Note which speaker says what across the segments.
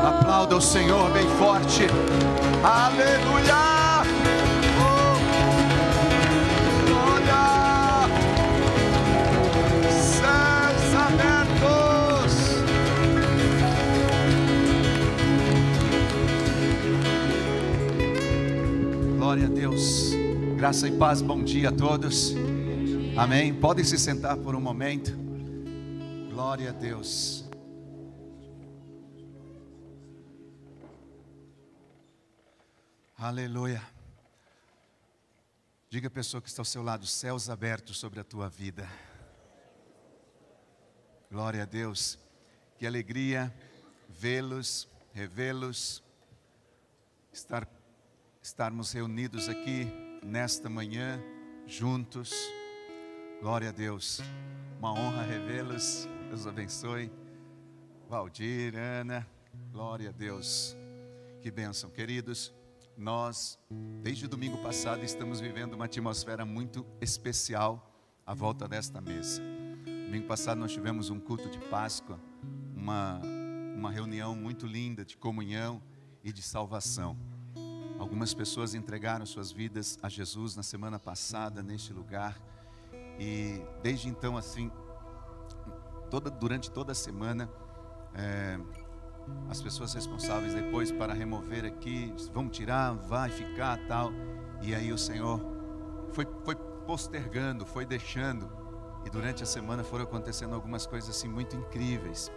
Speaker 1: Aplauda o Senhor bem forte. Aleluia. Olha, céus abertos. Glória a Deus. Graça e paz, bom dia a todos. Amém. Podem se sentar por um momento. Glória a Deus. Aleluia. Diga à pessoa que está ao seu lado, céus abertos sobre a tua vida. Glória a Deus. Que alegria vê-los, revê-los, estarmos reunidos aqui nesta manhã, juntos. Glória a Deus. Uma honra revê-los. Deus abençoe. Valdir, Ana, glória a Deus. Que bênção, queridos. Nós, desde o domingo passado, estamos vivendo uma atmosfera muito especial à volta desta mesa. Domingo passado nós tivemos um culto de Páscoa, uma reunião muito linda de comunhão e de salvação. Algumas pessoas entregaram suas vidas a Jesus na semana passada, neste lugar. E desde então, assim, durante toda a semana, as pessoas responsáveis depois para remover aqui, vamos tirar, vai ficar, tal. E aí o Senhor foi postergando, foi deixando. E durante a semana foram acontecendo algumas coisas assim muito incríveis.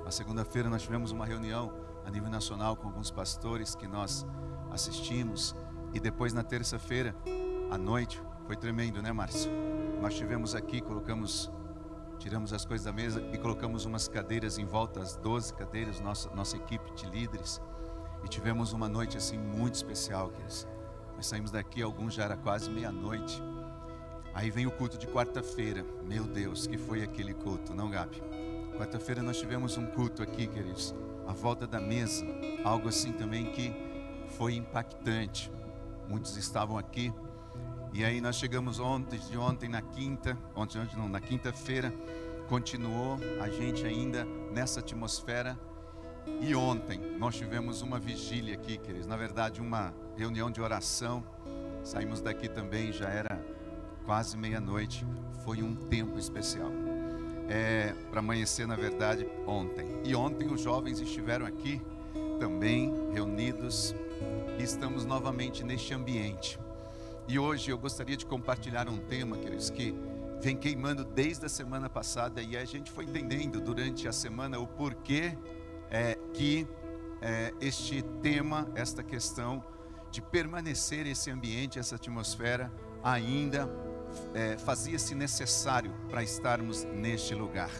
Speaker 1: Na segunda-feira nós tivemos uma reunião a nível nacional com alguns pastores que nós assistimos. E depois na terça-feira, à noite, foi tremendo, né, Márcio? Nós tivemos aqui, tiramos as coisas da mesa e colocamos umas cadeiras em volta, as 12 cadeiras, nossa equipe de líderes. E tivemos uma noite assim muito especial, queridos. Nós saímos daqui, alguns já era quase meia-noite. Aí vem o culto de quarta-feira. Meu Deus, que foi aquele culto, não, Gabi? Quarta-feira nós tivemos um culto aqui, queridos, à volta da mesa. Algo assim também que foi impactante. Muitos estavam aqui. E aí nós chegamos na quinta-feira, continuou a gente ainda nessa atmosfera. E ontem nós tivemos uma vigília aqui, queridos, na verdade uma reunião de oração. Saímos daqui também, já era quase meia-noite, foi um tempo especial. Para amanhecer, na verdade, ontem. E ontem os jovens estiveram aqui também, reunidos, e estamos novamente neste ambiente. E hoje eu gostaria de compartilhar um tema, queridos, que vem queimando desde a semana passada. E a gente foi entendendo durante a semana o porquê que este tema, esta questão de permanecer esse ambiente, essa atmosfera, ainda fazia-se necessário para estarmos neste lugar.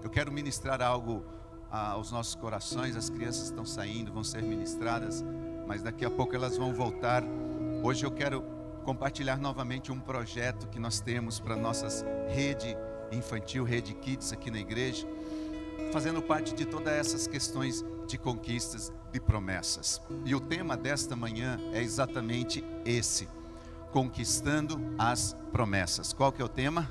Speaker 1: Eu quero ministrar algo aos nossos corações. As crianças estão saindo, vão ser ministradas, mas daqui a pouco elas vão voltar. Hoje eu quero compartilhar novamente um projeto que nós temos para nossas rede infantil, rede kids aqui na igreja, fazendo parte de todas essas questões de conquistas e promessas. E o tema desta manhã é exatamente esse: conquistando as promessas. Qual que é o tema?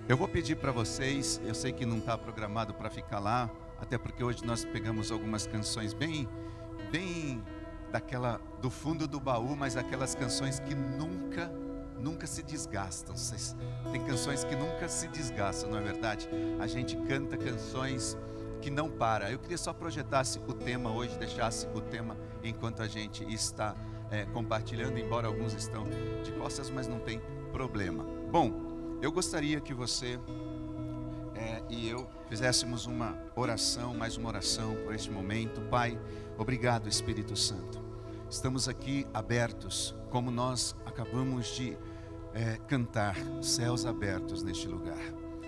Speaker 1: Eu vou pedir para vocês, eu sei que não está programado para ficar lá, até porque hoje nós pegamos algumas canções bem do fundo do baú, mas aquelas canções que nunca se desgastam. Tem canções que nunca se desgastam, não é verdade? A gente canta canções que não para. Eu queria só projetasse o tema hoje, deixasse o tema enquanto a gente está compartilhando, embora alguns estão de costas, mas não tem problema. Bom, eu gostaria que você e eu fizéssemos uma oração, mais uma oração por este momento. Pai, obrigado, Espírito Santo. Estamos aqui abertos, como nós acabamos de cantar, céus abertos neste lugar.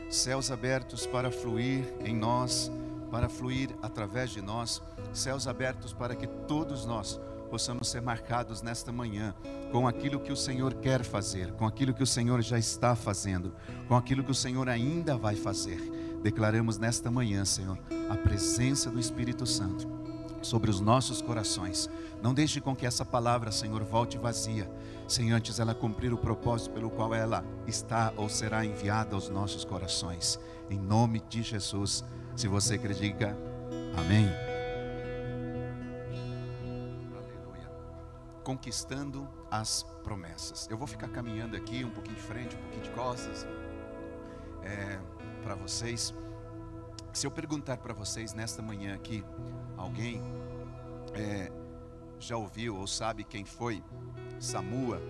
Speaker 1: Céus abertos para fluir em nós, para fluir através de nós. Céus abertos para que todos nós possamos ser marcados nesta manhã com aquilo que o Senhor quer fazer, com aquilo que o Senhor já está fazendo, com aquilo que o Senhor ainda vai fazer. Declaramos nesta manhã, Senhor, a presença do Espírito Santo sobre os nossos corações. Não deixe com que essa palavra, Senhor, volte vazia, sem antes ela cumprir o propósito pelo qual ela está ou será enviada aos nossos corações. Em nome de Jesus. Se você acredita, Amém. Aleluia. Conquistando as promessas. Eu vou ficar caminhando aqui, um pouquinho de frente, um pouquinho de costas, para vocês. Se eu perguntar para vocês nesta manhã aqui, alguém já ouviu ou sabe quem foi Samua,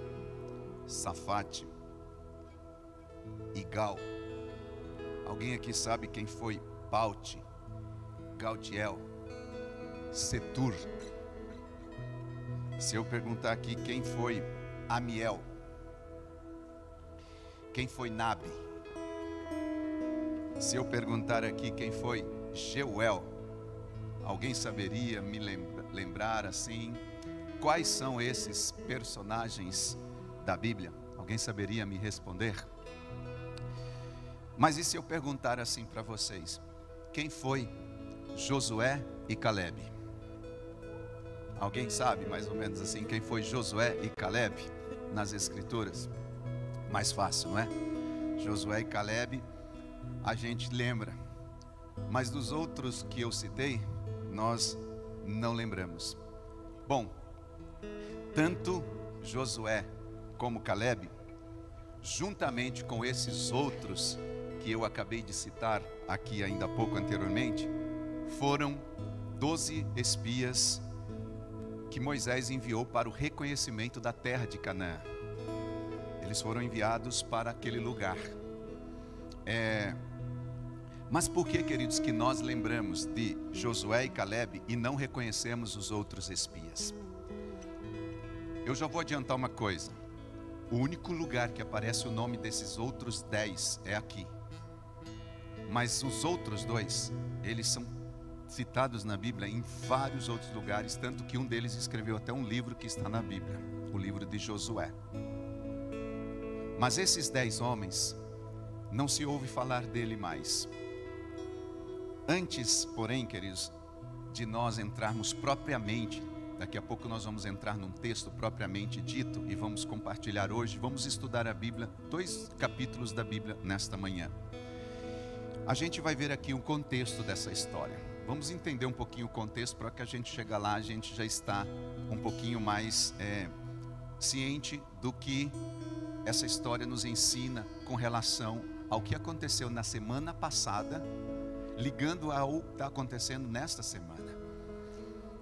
Speaker 1: Safate e Gal? Alguém aqui sabe quem foi Paute, Gautiel, Setur? Se eu perguntar aqui quem foi Amiel, quem foi Nabe? Se eu perguntar aqui quem foi Jeuel, alguém saberia me lembrar assim? Quais são esses personagens da Bíblia? Alguém saberia me responder? Mas e se eu perguntar assim para vocês? Quem foi Josué e Calebe? Alguém sabe mais ou menos assim quem foi Josué e Calebe nas Escrituras? Mais fácil, não é? Josué e Calebe a gente lembra, mas dos outros que eu citei, nós não lembramos. Bom, tanto Josué como Calebe, juntamente com esses outros que eu acabei de citar aqui ainda há pouco anteriormente, foram 12 espias que Moisés enviou para o reconhecimento da terra de Canaã. Eles foram enviados para aquele lugar. Mas por que, queridos, que nós lembramos de Josué e Calebe e não reconhecemos os outros espias? Eu já vou adiantar uma coisa. O único lugar que aparece o nome desses outros 10 é aqui. Mas os outros 2, eles são citados na Bíblia em vários outros lugares, tanto que um deles escreveu até um livro que está na Bíblia, o livro de Josué. Mas esses 10 homens, não se ouve falar dele mais. Antes, porém, queridos, de nós entrarmos propriamente, daqui a pouco nós vamos entrar num texto propriamente dito e vamos compartilhar hoje, vamos estudar a Bíblia, 2 capítulos da Bíblia nesta manhã. A gente vai ver aqui um contexto dessa história. Vamos entender um pouquinho o contexto para que a gente chegar lá, a gente já está um pouquinho mais ciente do que essa história nos ensina com relação ao que aconteceu na semana passada, ligando ao que está acontecendo nesta semana.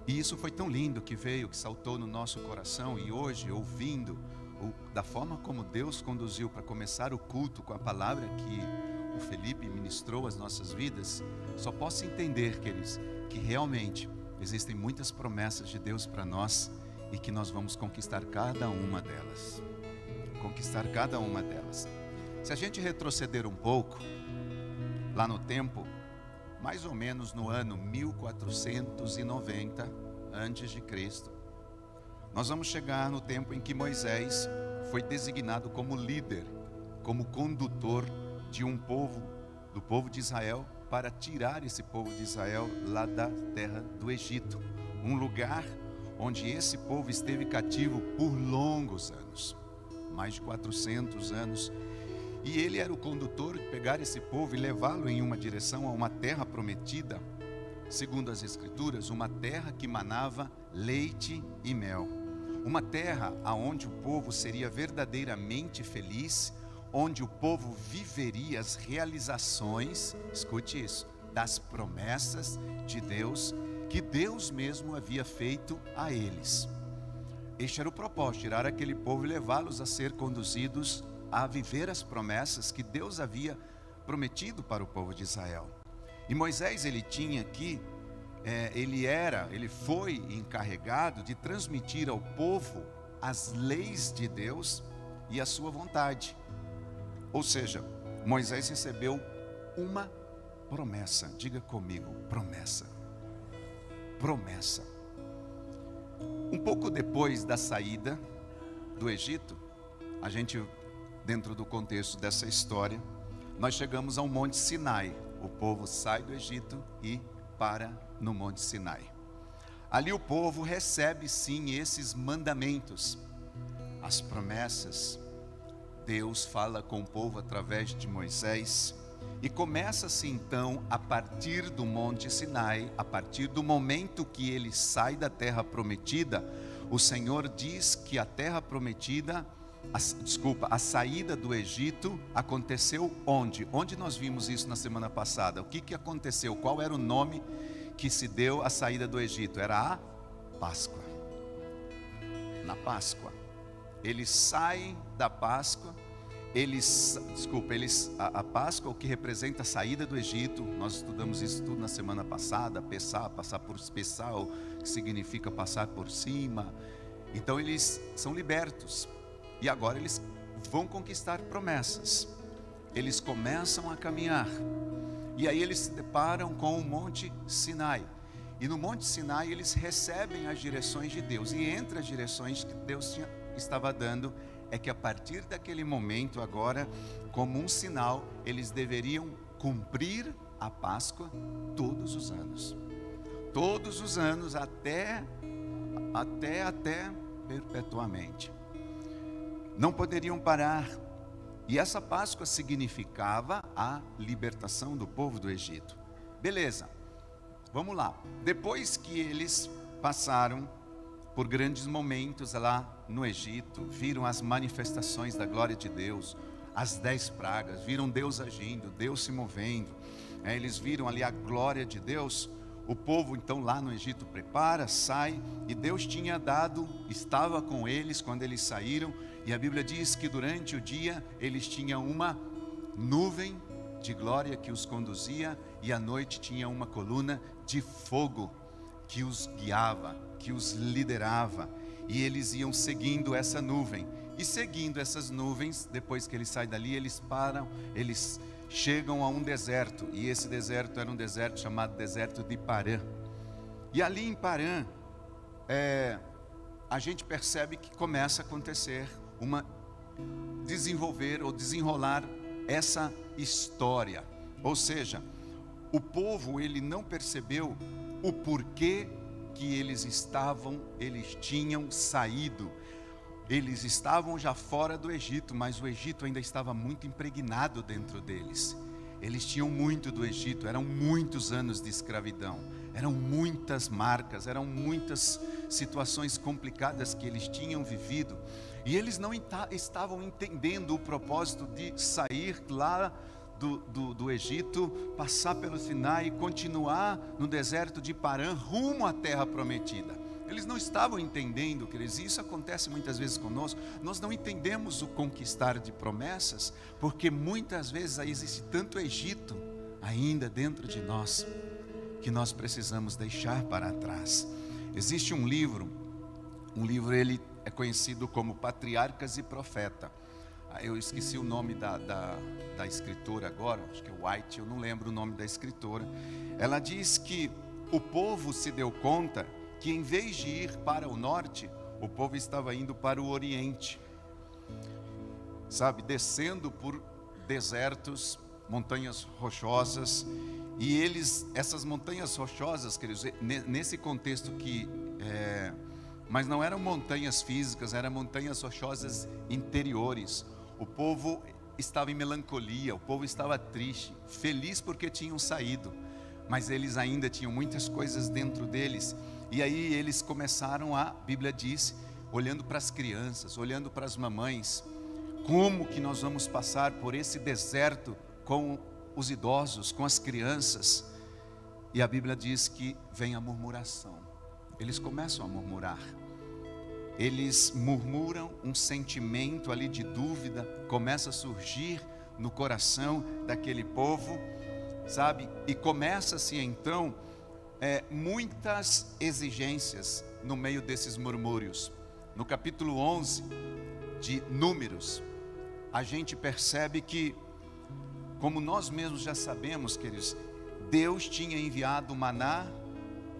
Speaker 1: E isso foi tão lindo que veio, que saltou no nosso coração, e hoje, ouvindo da forma como Deus conduziu para começar o culto com a palavra que o Felipe ministrou às nossas vidas, só posso entender, queridos, que realmente existem muitas promessas de Deus para nós e que nós vamos conquistar cada uma delas. Conquistar cada uma delas. Se a gente retroceder um pouco, lá no tempo, mais ou menos no ano 1490 antes de Cristo, nós vamos chegar no tempo em que Moisés foi designado como líder, como condutor de um povo, do povo de Israel, para tirar esse povo de Israel lá da terra do Egito, um lugar onde esse povo esteve cativo por longos anos, mais de 400 anos, e ele era o condutor de pegar esse povo e levá-lo em uma direção a uma terra prometida, segundo as Escrituras, uma terra que manava leite e mel, uma terra aonde o povo seria verdadeiramente feliz, onde o povo viveria as realizações, escute isso, das promessas de Deus, que Deus mesmo havia feito a eles. Este era o propósito, tirar aquele povo e levá-los a ser conduzidos a viver as promessas que Deus havia prometido para o povo de Israel. E Moisés, ele tinha aqui, ele foi encarregado de transmitir ao povo as leis de Deus e a sua vontade. Ou seja, Moisés recebeu uma promessa. Diga comigo, promessa. Promessa. Um pouco depois da saída do Egito, a gente, dentro do contexto dessa história, nós chegamos ao Monte Sinai. O povo sai do Egito e para no Monte Sinai. Ali o povo recebe sim esses mandamentos, as promessas. Deus fala com o povo através de Moisés, E começa-se então, a partir do Monte Sinai, a partir do momento que ele sai da terra prometida, o Senhor diz que a terra prometida, a saída do Egito aconteceu onde? Onde nós vimos isso na semana passada? O que aconteceu? Qual era o nome que se deu à saída do Egito? Era a Páscoa. Na Páscoa. Eles saem da Páscoa. A Páscoa, o que representa a saída do Egito, nós estudamos isso tudo na semana passada, passar por Pessal, que significa passar por cima. Então eles são libertos, e agora eles vão conquistar promessas, eles começam a caminhar, e aí eles se deparam com o Monte Sinai, e no Monte Sinai eles recebem as direções de Deus, e entre as direções que Deus estava dando, é que a partir daquele momento agora, como um sinal, eles deveriam cumprir a Páscoa todos os anos. Todos os anos, até perpetuamente. Não poderiam parar. E essa Páscoa significava a libertação do povo do Egito. Beleza, vamos lá. Depois que eles passaram por grandes momentos lá no Egito, viram as manifestações da glória de Deus, as 10 pragas, viram Deus agindo, Deus se movendo, eles viram ali a glória de Deus. O povo então lá no Egito prepara, sai, e Deus estava com eles quando eles saíram, e a Bíblia diz que durante o dia eles tinham uma nuvem de glória que os conduzia, e à noite tinha uma coluna de fogo que os guiava, que os liderava, e eles iam seguindo essa nuvem, e seguindo essas nuvens, depois que eles saem dali, eles param, eles chegam a um deserto, e esse deserto era um deserto chamado deserto de Parã, e ali em Parã, a gente percebe que começa a acontecer desenrolar essa história, ou seja, o povo ele não percebeu o porquê que eles tinham saído. Eles estavam já fora do Egito, mas o Egito ainda estava muito impregnado dentro deles. Eles tinham muito do Egito, eram muitos anos de escravidão, eram muitas marcas, eram muitas situações complicadas que eles tinham vivido, e eles não estavam entendendo o propósito de sair lá do Egito, passar pelo Sinai e continuar no deserto de Parã rumo à terra prometida. Eles não estavam entendendo, queridos, e isso acontece muitas vezes conosco. Nós não entendemos o conquistar de promessas, porque muitas vezes existe tanto Egito ainda dentro de nós, que nós precisamos deixar para trás. Existe um livro ele é conhecido como Patriarcas e Profeta. Eu esqueci o nome da escritora agora, acho que é White, eu não lembro o nome da escritora. Ela diz que o povo se deu conta que em vez de ir para o norte, o povo estava indo para o oriente, sabe, descendo por desertos, montanhas rochosas, e essas montanhas rochosas, queridos, nesse contexto mas não eram montanhas físicas, eram montanhas rochosas interiores. O povo estava em melancolia, o povo estava triste, feliz porque tinham saído, mas eles ainda tinham muitas coisas dentro deles. E aí eles começaram a Bíblia diz, olhando para as crianças, olhando para as mamães, como que nós vamos passar por esse deserto com os idosos, com as crianças? E a Bíblia diz que vem a murmuração. Eles começam a murmurar. Eles murmuram, um sentimento ali de dúvida começa a surgir no coração daquele povo, sabe? E começa-se então muitas exigências no meio desses murmúrios. No capítulo 11 de Números, a gente percebe que, como nós mesmos já sabemos, queridos, Deus tinha enviado o maná,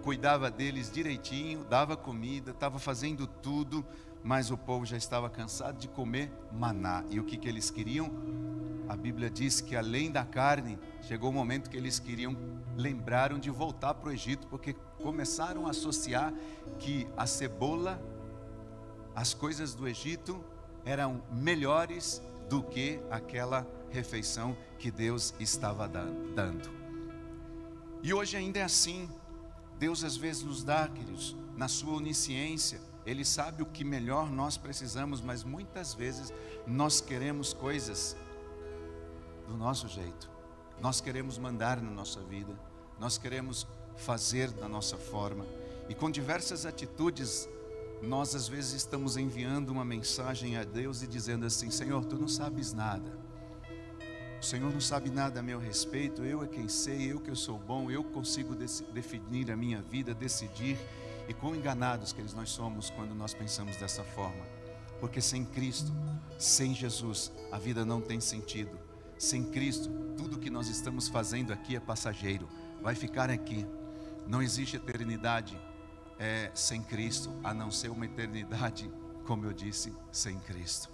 Speaker 1: cuidava deles direitinho, dava comida, estava fazendo tudo, mas o povo já estava cansado de comer maná. E o que eles queriam? A Bíblia diz que além da carne, chegou o momento que eles lembraram de voltar para o Egito, porque começaram a associar que a cebola, as coisas do Egito eram melhores do que aquela refeição que Deus estava dando. E hoje ainda é assim. Deus às vezes nos dá, queridos, na sua onisciência, Ele sabe o que melhor nós precisamos, mas muitas vezes nós queremos coisas do nosso jeito. Nós queremos mandar na nossa vida, nós queremos fazer da nossa forma. E com diversas atitudes, nós às vezes estamos enviando uma mensagem a Deus e dizendo assim: Senhor, Tu não sabes nada. O Senhor não sabe nada a meu respeito, eu é quem sei, eu que eu sou bom, eu consigo definir a minha vida, decidir. E quão enganados que nós somos quando nós pensamos dessa forma. Porque sem Cristo, sem Jesus, a vida não tem sentido. Sem Cristo, tudo que nós estamos fazendo aqui é passageiro, vai ficar aqui. Não existe eternidade sem Cristo, a não ser uma eternidade, como eu disse, sem Cristo.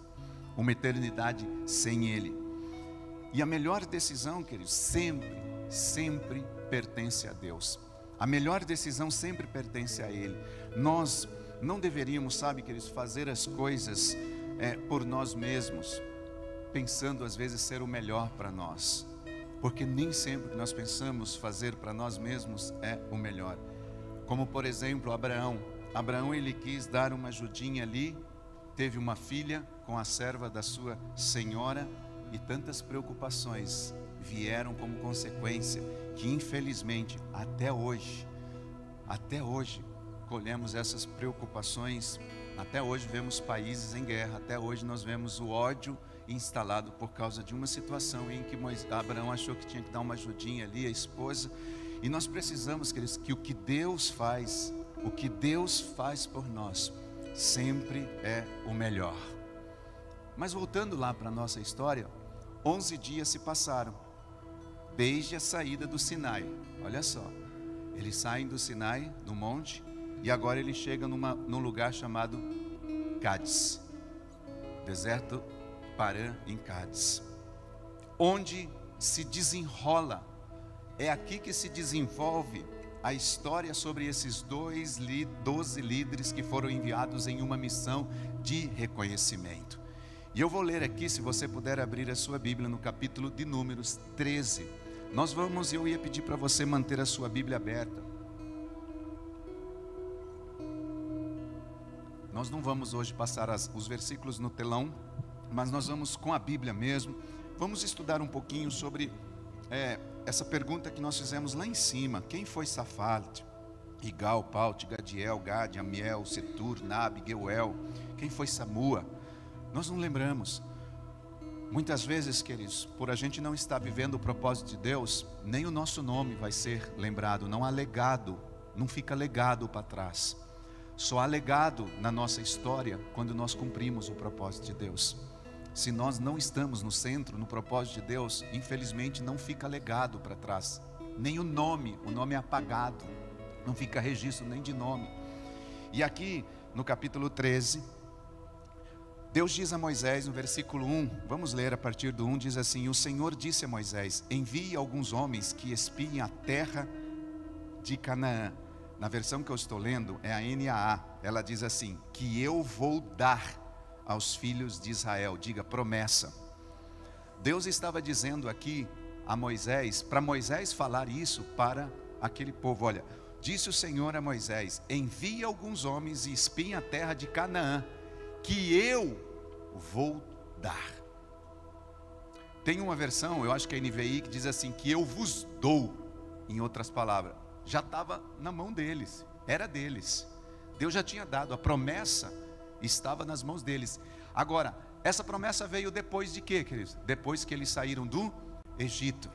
Speaker 1: Uma eternidade sem Ele. E a melhor decisão, queridos, sempre pertence a Deus. A melhor decisão sempre pertence a Ele. Nós não deveríamos, sabe, queridos, fazer as coisas por nós mesmos, pensando às vezes ser o melhor para nós. Porque nem sempre que nós pensamos fazer para nós mesmos é o melhor. Como por exemplo Abraão. Abraão, ele quis dar uma ajudinha ali, teve uma filha com a serva da sua senhora, e tantas preocupações vieram como consequência, que infelizmente até hoje colhemos essas preocupações. Até hoje vemos países em guerra, até hoje nós vemos o ódio instalado por causa de uma situação em que Abraão achou que tinha que dar uma ajudinha ali, a esposa. E nós precisamos, queridos, que o que Deus faz por nós, sempre é o melhor. Mas voltando lá para a nossa história, 11 dias se passaram, desde a saída do Sinai. Olha só, eles saem do Sinai, do monte, e agora eles chegam num lugar chamado Cádiz, deserto Parã, em Cádiz, onde se desenrola, é aqui que se desenvolve a história sobre esses 12 líderes que foram enviados em uma missão de reconhecimento. E eu vou ler aqui, se você puder abrir a sua Bíblia no capítulo de Números 13. Eu ia pedir para você manter a sua Bíblia aberta. Nós não vamos hoje passar os versículos no telão, mas nós vamos com a Bíblia mesmo. Vamos estudar um pouquinho sobre essa pergunta que nós fizemos lá em cima. Quem foi Safate, Igal, Paute, Gadiel, Gade, Amiel, Setur, Nabe, Geuel? Quem foi Samua? Nós não lembramos. Muitas vezes, queridos, por a gente não estar vivendo o propósito de Deus, nem o nosso nome vai ser lembrado. Não há legado, não fica legado para trás. Só há legado na nossa história quando nós cumprimos o propósito de Deus. Se nós não estamos no centro, no propósito de Deus, infelizmente não fica legado para trás. Nem o nome é apagado. Não fica registro nem de nome. E aqui no capítulo 13, Deus diz a Moisés no versículo 1, vamos ler a partir do 1, diz assim: o Senhor disse a Moisés: envie alguns homens que espiem a terra de Canaã. Na versão que eu estou lendo é a NAA, ela diz assim: que eu vou dar aos filhos de Israel. Diga, promessa. Deus estava dizendo aqui a Moisés, para Moisés falar isso para aquele povo: olha, disse o Senhor a Moisés: envie alguns homens e espiem a terra de Canaã, que eu vou dar. Tem uma versão, eu acho que é a NVI, que diz assim: que eu vos dou. Em outras palavras, já estava na mão deles, era deles. Deus já tinha dado, a promessa estava nas mãos deles. Agora, essa promessa veio depois de quê, queridos? Depois que eles saíram do Egito.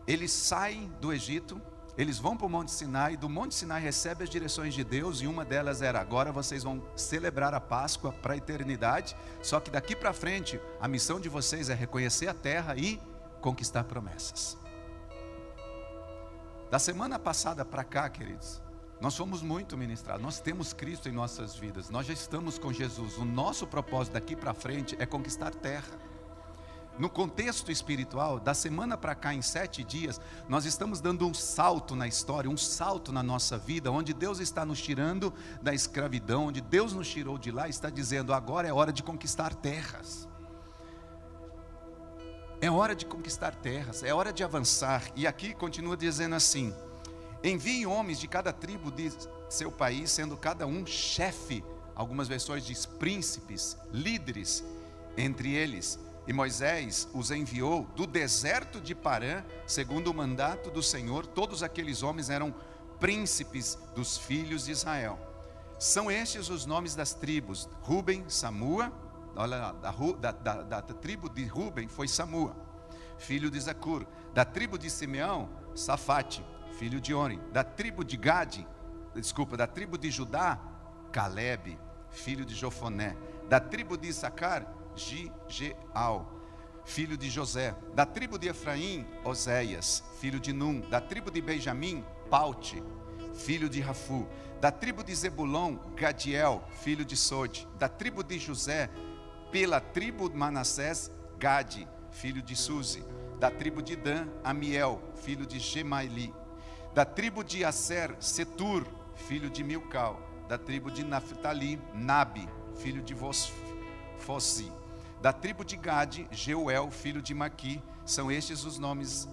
Speaker 1: Eles saem do Egito, eles vão para o Monte Sinai, do Monte Sinai recebem as direções de Deus, e uma delas era: agora vocês vão celebrar a Páscoa para a eternidade, só que daqui para frente, a missão de vocês é reconhecer a terra e conquistar promessas. Da semana passada para cá, queridos, nós fomos muito ministrados, nós temos Cristo em nossas vidas, nós já estamos com Jesus. O nosso propósito daqui para frente é conquistar terra. No contexto espiritual, da semana para cá, em 7 dias, nós estamos dando um salto na história, um salto na nossa vida, onde Deus está nos tirando da escravidão, onde Deus nos tirou de lá, está dizendo: agora é hora de conquistar terras. É hora de conquistar terras, é hora de avançar. E aqui continua dizendo assim: enviem homens de cada tribo de seu país, sendo cada um chefe. Algumas versões diz príncipes, líderes entre eles. E Moisés os enviou do deserto de Parã, segundo o mandato do Senhor. Todos aqueles homens eram príncipes dos filhos de Israel. São estes os nomes das tribos: Ruben, Samua. Olha, da tribo de Ruben foi Samua, filho de Zacur. Da tribo de Simeão, Safate, filho de Ori. Da tribo de da tribo de Judá, Calebe, filho de Jofoné. Da tribo de Issacar, Gigeal, filho de José. Da tribo de Efraim, Oséias, filho de Num. Da tribo de Benjamim, Paute, filho de Rafu. Da tribo de Zebulon, Gadiel, filho de Sode. Da tribo de José, pela tribo de Manassés, Gade, filho de Suzi. Da tribo de Dan, Amiel, filho de Gemaili. Da tribo de Aser, Setur, filho de Milcal. Da tribo de Naphtali, Nabi, filho de Fossi. Da tribo de Gade, Jeuel, filho de Maqui. São estes os nomes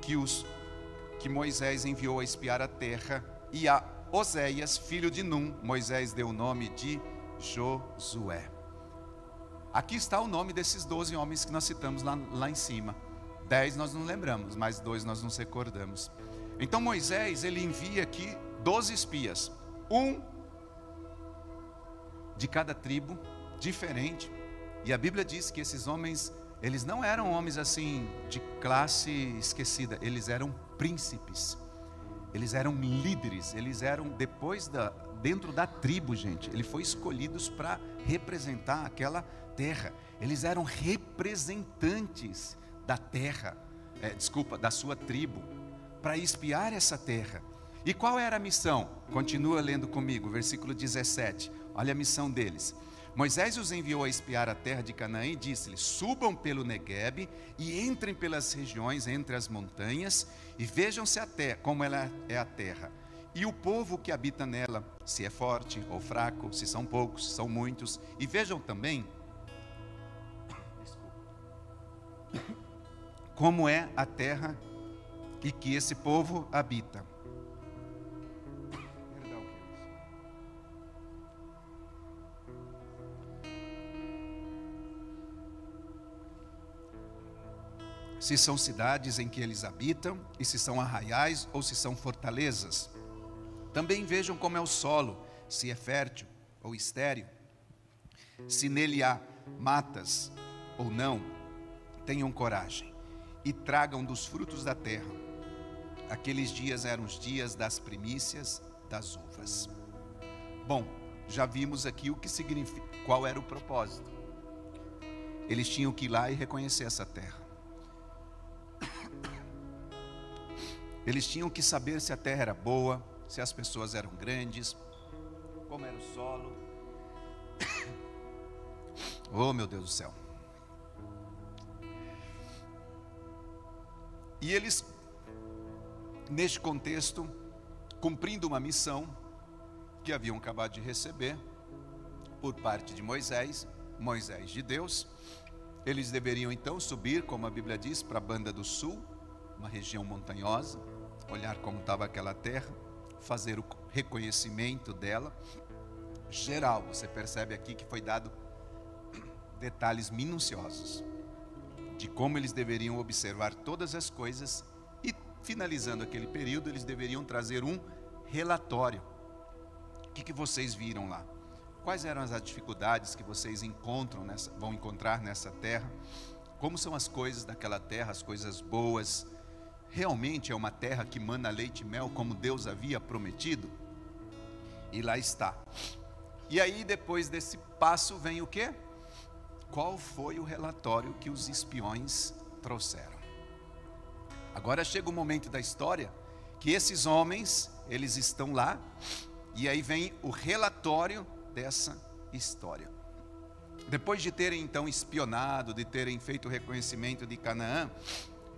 Speaker 1: que Moisés enviou a espiar a terra. E a Oséias, filho de Num, Moisés deu o nome de Josué. Aqui está o nome desses 12 homens que nós citamos lá em cima. 10 nós não lembramos, mas 2 nós nos recordamos. Então Moisés, ele envia aqui 12 espias, um de cada tribo, diferente. E a Bíblia diz que esses homens, eles não eram homens assim de classe esquecida, eles eram príncipes, eles eram líderes, eles eram dentro da tribo, gente. Ele foi escolhidos para representar aquela terra. Eles eram representantes da terra, da sua tribo, para espiar essa terra. E qual era a missão? Continua lendo comigo, versículo 17. Olha a missão deles. Moisés os enviou a espiar a terra de Canaã e disse-lhes: subam pelo Neguebe e entrem pelas regiões entre as montanhas e vejam-se a terra, como ela é a terra, e o povo que habita nela, se é forte ou fraco, se são poucos, se são muitos, e vejam também como é a terra e que esse povo habita. Se são cidades em que eles habitam, e se são arraiais ou se são fortalezas. Também vejam como é o solo, se é fértil ou estéril, se nele há matas ou não. Tenham coragem e tragam dos frutos da terra. Aqueles dias eram os dias das primícias das uvas. Bom, já vimos aqui o que significa, qual era o propósito. Eles tinham que ir lá e reconhecer essa terra. Eles tinham que saber se a terra era boa, se as pessoas eram grandes, como era o solo. Oh, meu Deus do céu. E eles, neste contexto, cumprindo uma missão que haviam acabado de receber por parte de Moisés de Deus, eles deveriam então subir, como a Bíblia diz, para a banda do sul, uma região montanhosa, olhar como estava aquela terra, fazer o reconhecimento dela, geral. Você percebe aqui que foi dado detalhes minuciosos de como eles deveriam observar todas as coisas, e finalizando aquele período, eles deveriam trazer um relatório. O que vocês viram lá? Quais eram as dificuldades que vocês vão encontrar nessa terra? Como são as coisas daquela terra, as coisas boas? Realmente é uma terra que mana leite e mel, como Deus havia prometido? E lá está. E aí, depois desse passo, vem o quê? Qual foi o relatório que os espiões trouxeram? Agora chega o momento da história que esses homens, eles estão lá, e aí vem o relatório dessa história. Depois de terem então espionado, de terem feito o reconhecimento de Canaã,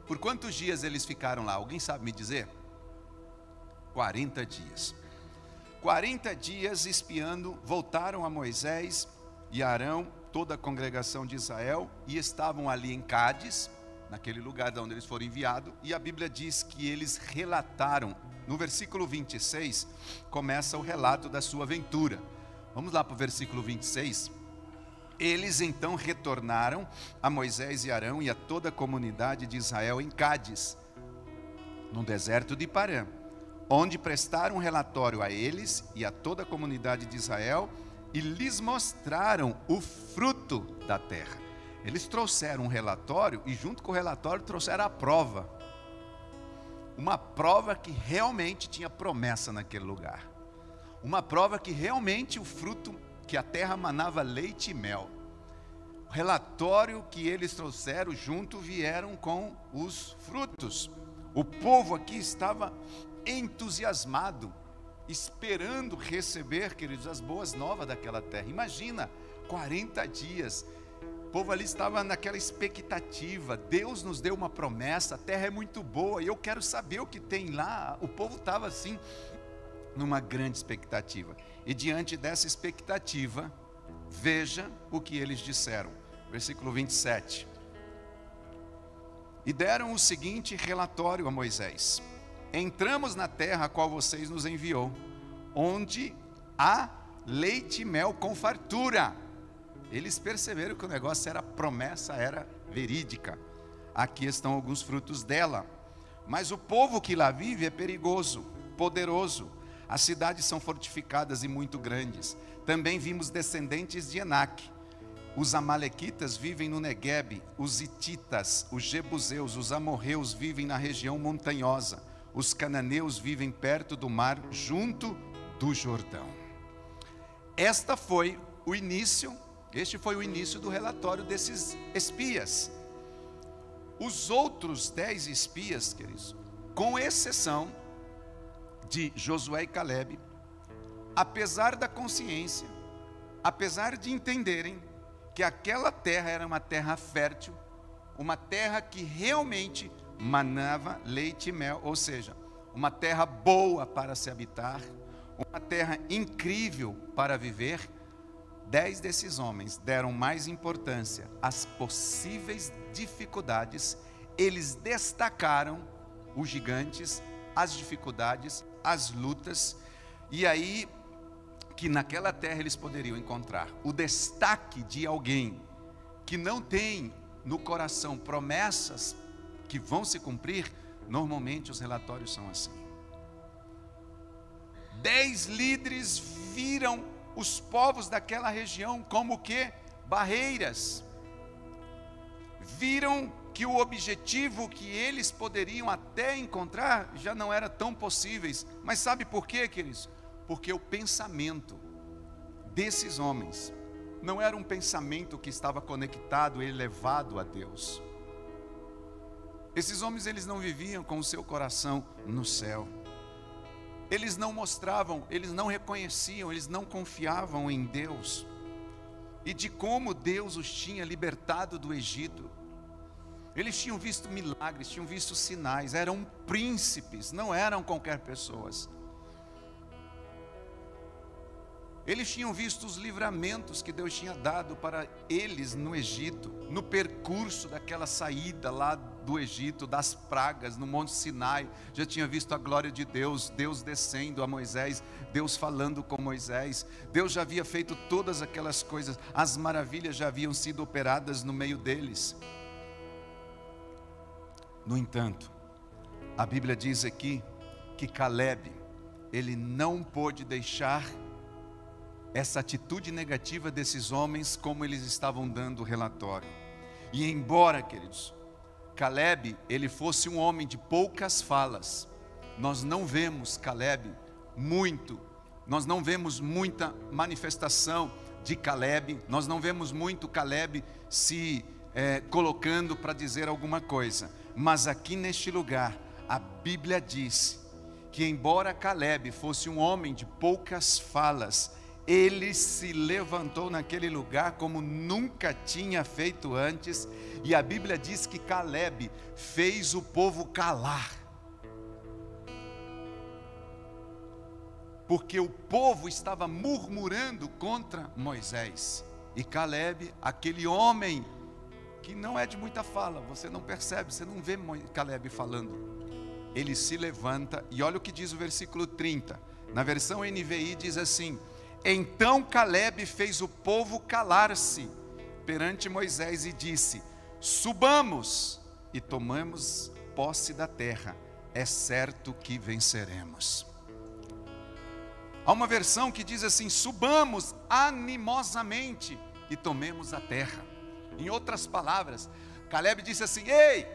Speaker 1: por quantos dias eles ficaram lá? Alguém sabe me dizer? 40 dias. 40 dias espiando, voltaram a Moisés e Arão, toda a congregação de Israel, e estavam ali em Cádiz, naquele lugar de onde eles foram enviados, e a Bíblia diz que eles relataram. No versículo 26, começa o relato da sua aventura. Vamos lá para o versículo 26. Eles então retornaram a Moisés e Arão e a toda a comunidade de Israel em Cádiz, no deserto de Parã, onde prestaram relatório a eles e a toda a comunidade de Israel e lhes mostraram o fruto da terra. Eles trouxeram um relatório e junto com o relatório trouxeram a prova. Uma prova que realmente tinha promessa naquele lugar. Uma prova que realmente o fruto, que a terra manava leite e mel. O relatório que eles trouxeram junto vieram com os frutos. O povo aqui estava entusiasmado, esperando receber, queridos, as boas novas daquela terra. Imagina, 40 dias, o povo ali estava naquela expectativa. Deus nos deu uma promessa, a terra é muito boa e eu quero saber o que tem lá. O povo estava assim, numa grande expectativa. E diante dessa expectativa, veja o que eles disseram. Versículo 27. E deram o seguinte relatório a Moisés: entramos na terra a qual vocês nos enviou, onde há leite e mel com fartura. Eles perceberam que o negócio era promessa, era verídica. Aqui estão alguns frutos dela. Mas o povo que lá vive é perigoso, poderoso. As cidades são fortificadas e muito grandes. Também vimos descendentes de Enaque. Os amalequitas vivem no Neguebe, os hititas, os jebuseus, os amorreus vivem na região montanhosa. Os cananeus vivem perto do mar, junto do Jordão. Este foi o início do relatório desses espias. Os outros 10 espias, queridos, com exceção de Josué e Calebe, apesar da consciência, apesar de entenderem que aquela terra era uma terra fértil, uma terra que realmente manava leite e mel, ou seja, uma terra boa para se habitar, uma terra incrível para viver, 10 desses homens deram mais importância às possíveis dificuldades. Eles destacaram os gigantes, as dificuldades, as lutas, e aí que naquela terra eles poderiam encontrar o destaque de alguém que não tem no coração promessas que vão se cumprir. Normalmente os relatórios são assim. 10 líderes viram os povos daquela região como que barreiras. Viram que o objetivo que eles poderiam até encontrar já não era tão possíveis. Mas sabe por quê, queridos? Porque o pensamento desses homens não era um pensamento que estava conectado e elevado a Deus. Esses homens, eles não viviam com o seu coração no céu. Eles não mostravam, eles não reconheciam, eles não confiavam em Deus e de como Deus os tinha libertado do Egito. Eles tinham visto milagres, tinham visto sinais, eram príncipes, não eram qualquer pessoas. Eles tinham visto os livramentos que Deus tinha dado para eles no Egito, no percurso daquela saída lá do Egito, das pragas, no Monte Sinai. Já tinha visto a glória de Deus, Deus descendo a Moisés, Deus falando com Moisés. Deus já havia feito todas aquelas coisas, as maravilhas já haviam sido operadas no meio deles. No entanto, a Bíblia diz aqui que Calebe, ele não pôde deixar essa atitude negativa desses homens como eles estavam dando relatório. E embora, queridos, Calebe, ele fosse um homem de poucas falas, nós não vemos Calebe nós não vemos muita manifestação de Calebe, nós não vemos muito Calebe se colocando para dizer alguma coisa. Mas aqui neste lugar, a Bíblia diz que embora Calebe fosse um homem de poucas falas, ele se levantou naquele lugar como nunca tinha feito antes. E a Bíblia diz que Calebe fez o povo calar, porque o povo estava murmurando contra Moisés. E Calebe, aquele homem que não é de muita fala, você não percebe, você não vê Caleb falando. Ele se levanta e olha o que diz o versículo 30. Na versão NVI diz assim: então Caleb fez o povo calar-se perante Moisés e disse: subamos e tomamos posse da terra, é certo que venceremos. Há uma versão que diz assim: subamos animosamente e tomemos a terra. Em outras palavras, Caleb disse assim: ei,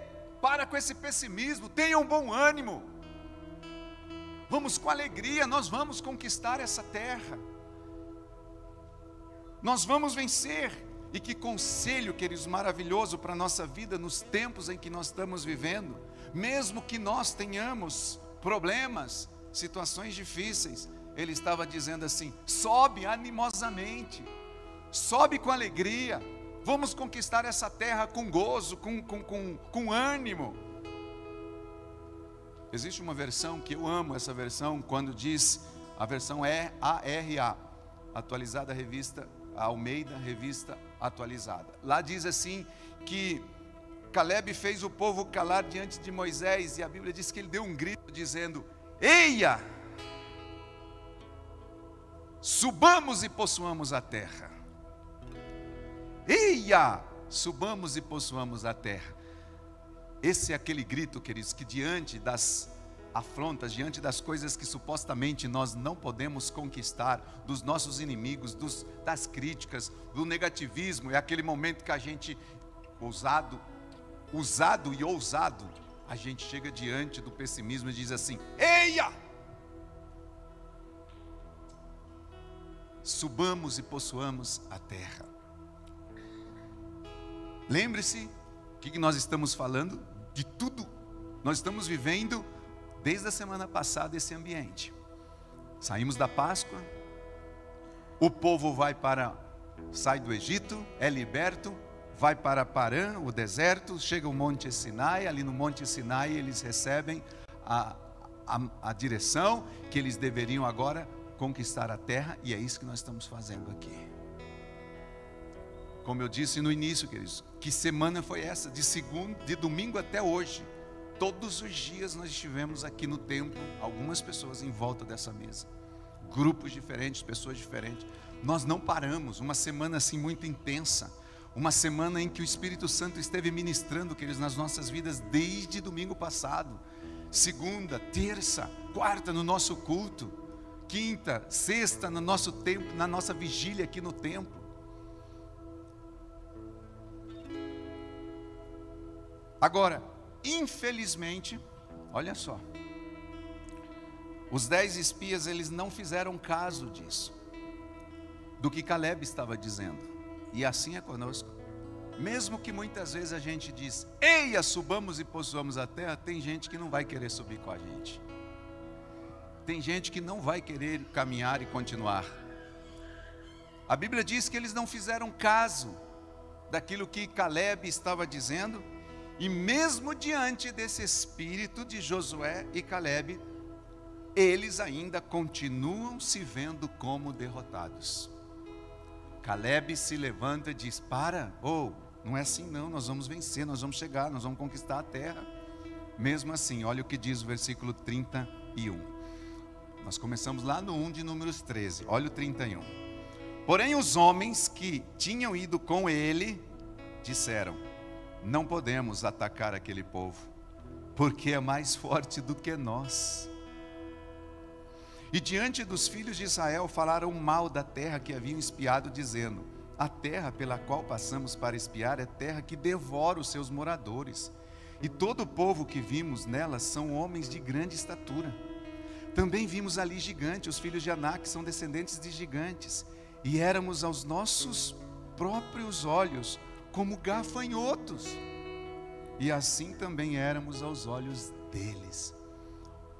Speaker 1: para com esse pessimismo, tenha um bom ânimo, vamos com alegria, nós vamos conquistar essa terra, nós vamos vencer. E que conselho, queridos, maravilhoso para a nossa vida nos tempos em que nós estamos vivendo. Mesmo que nós tenhamos problemas, situações difíceis, ele estava dizendo assim: sobe animosamente, sobe com alegria, vamos conquistar essa terra com gozo, com ânimo. Existe uma versão que eu amo, essa versão, quando diz, a versão é ARA, atualizada revista Almeida, revista atualizada. Lá diz assim que Caleb fez o povo calar diante de Moisés, e a Bíblia diz que ele deu um grito dizendo: eia, subamos e possuamos a terra. Eia, subamos e possuamos a terra. Esse é aquele grito, queridos, que diante das afrontas, diante das coisas que supostamente nós não podemos conquistar, dos nossos inimigos, das críticas, do negativismo, é aquele momento que a gente, usado e ousado, a gente chega diante do pessimismo e diz assim: eia, subamos e possuamos a terra. Lembre-se que nós estamos falando de tudo, nós estamos vivendo desde a semana passada esse ambiente. Saímos da Páscoa, o povo sai do Egito, é liberto, vai para Parã, o deserto, chega ao Monte Sinai. Ali no Monte Sinai eles recebem a direção que eles deveriam agora conquistar a terra, e é isso que nós estamos fazendo aqui. Como eu disse no início, queridos, que semana foi essa? De domingo até hoje, todos os dias nós estivemos aqui no templo, algumas pessoas em volta dessa mesa, grupos diferentes, pessoas diferentes. Nós não paramos, uma semana assim muito intensa, uma semana em que o Espírito Santo esteve ministrando, queridos, nas nossas vidas desde domingo passado. Segunda, terça, quarta no nosso culto, quinta, sexta no nosso tempo, na nossa vigília aqui no templo. Agora, infelizmente, olha só, os 10 espias, eles não fizeram caso disso, do que Caleb estava dizendo. E assim é conosco. Mesmo que muitas vezes a gente diz: eia, subamos e possuamos a terra, tem gente que não vai querer subir com a gente. Tem gente que não vai querer caminhar e continuar. A Bíblia diz que eles não fizeram caso daquilo que Caleb estava dizendo. E mesmo diante desse espírito de Josué e Caleb, eles ainda continuam se vendo como derrotados. Caleb se levanta e diz: não é assim não, nós vamos vencer, nós vamos chegar, nós vamos conquistar a terra. Mesmo assim, olha o que diz o versículo 31. Nós começamos lá no 1 de Números 13, olha o 31. Porém os homens que tinham ido com ele disseram: não podemos atacar aquele povo, porque é mais forte do que nós. E diante dos filhos de Israel falaram mal da terra que haviam espiado, dizendo: a terra pela qual passamos para espiar é terra que devora os seus moradores, e todo o povo que vimos nela são homens de grande estatura. Também vimos ali gigantes, os filhos de Anak são descendentes de gigantes, e éramos aos nossos próprios olhos como gafanhotos, e assim também éramos aos olhos deles.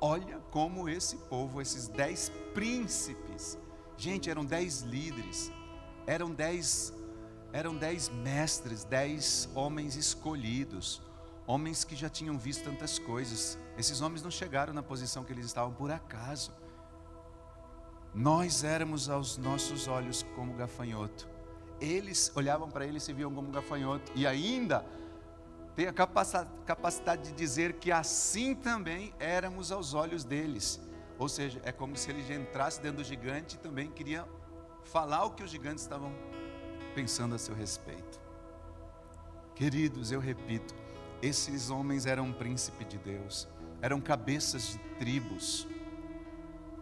Speaker 1: Olha como esse povo, esses 10 príncipes, gente, eram 10 líderes, eram 10 mestres, 10 homens escolhidos, homens que já tinham visto tantas coisas. Esses homens não chegaram na posição que eles estavam por acaso. Nós éramos aos nossos olhos como gafanhoto, eles olhavam para ele e se viam como um gafanhoto. E ainda tem a capacidade de dizer que assim também éramos aos olhos deles. Ou seja, é como se ele já entrasse dentro do gigante e também queria falar o que os gigantes estavam pensando a seu respeito. Queridos, eu repito, esses homens eram príncipes de Deus, eram cabeças de tribos,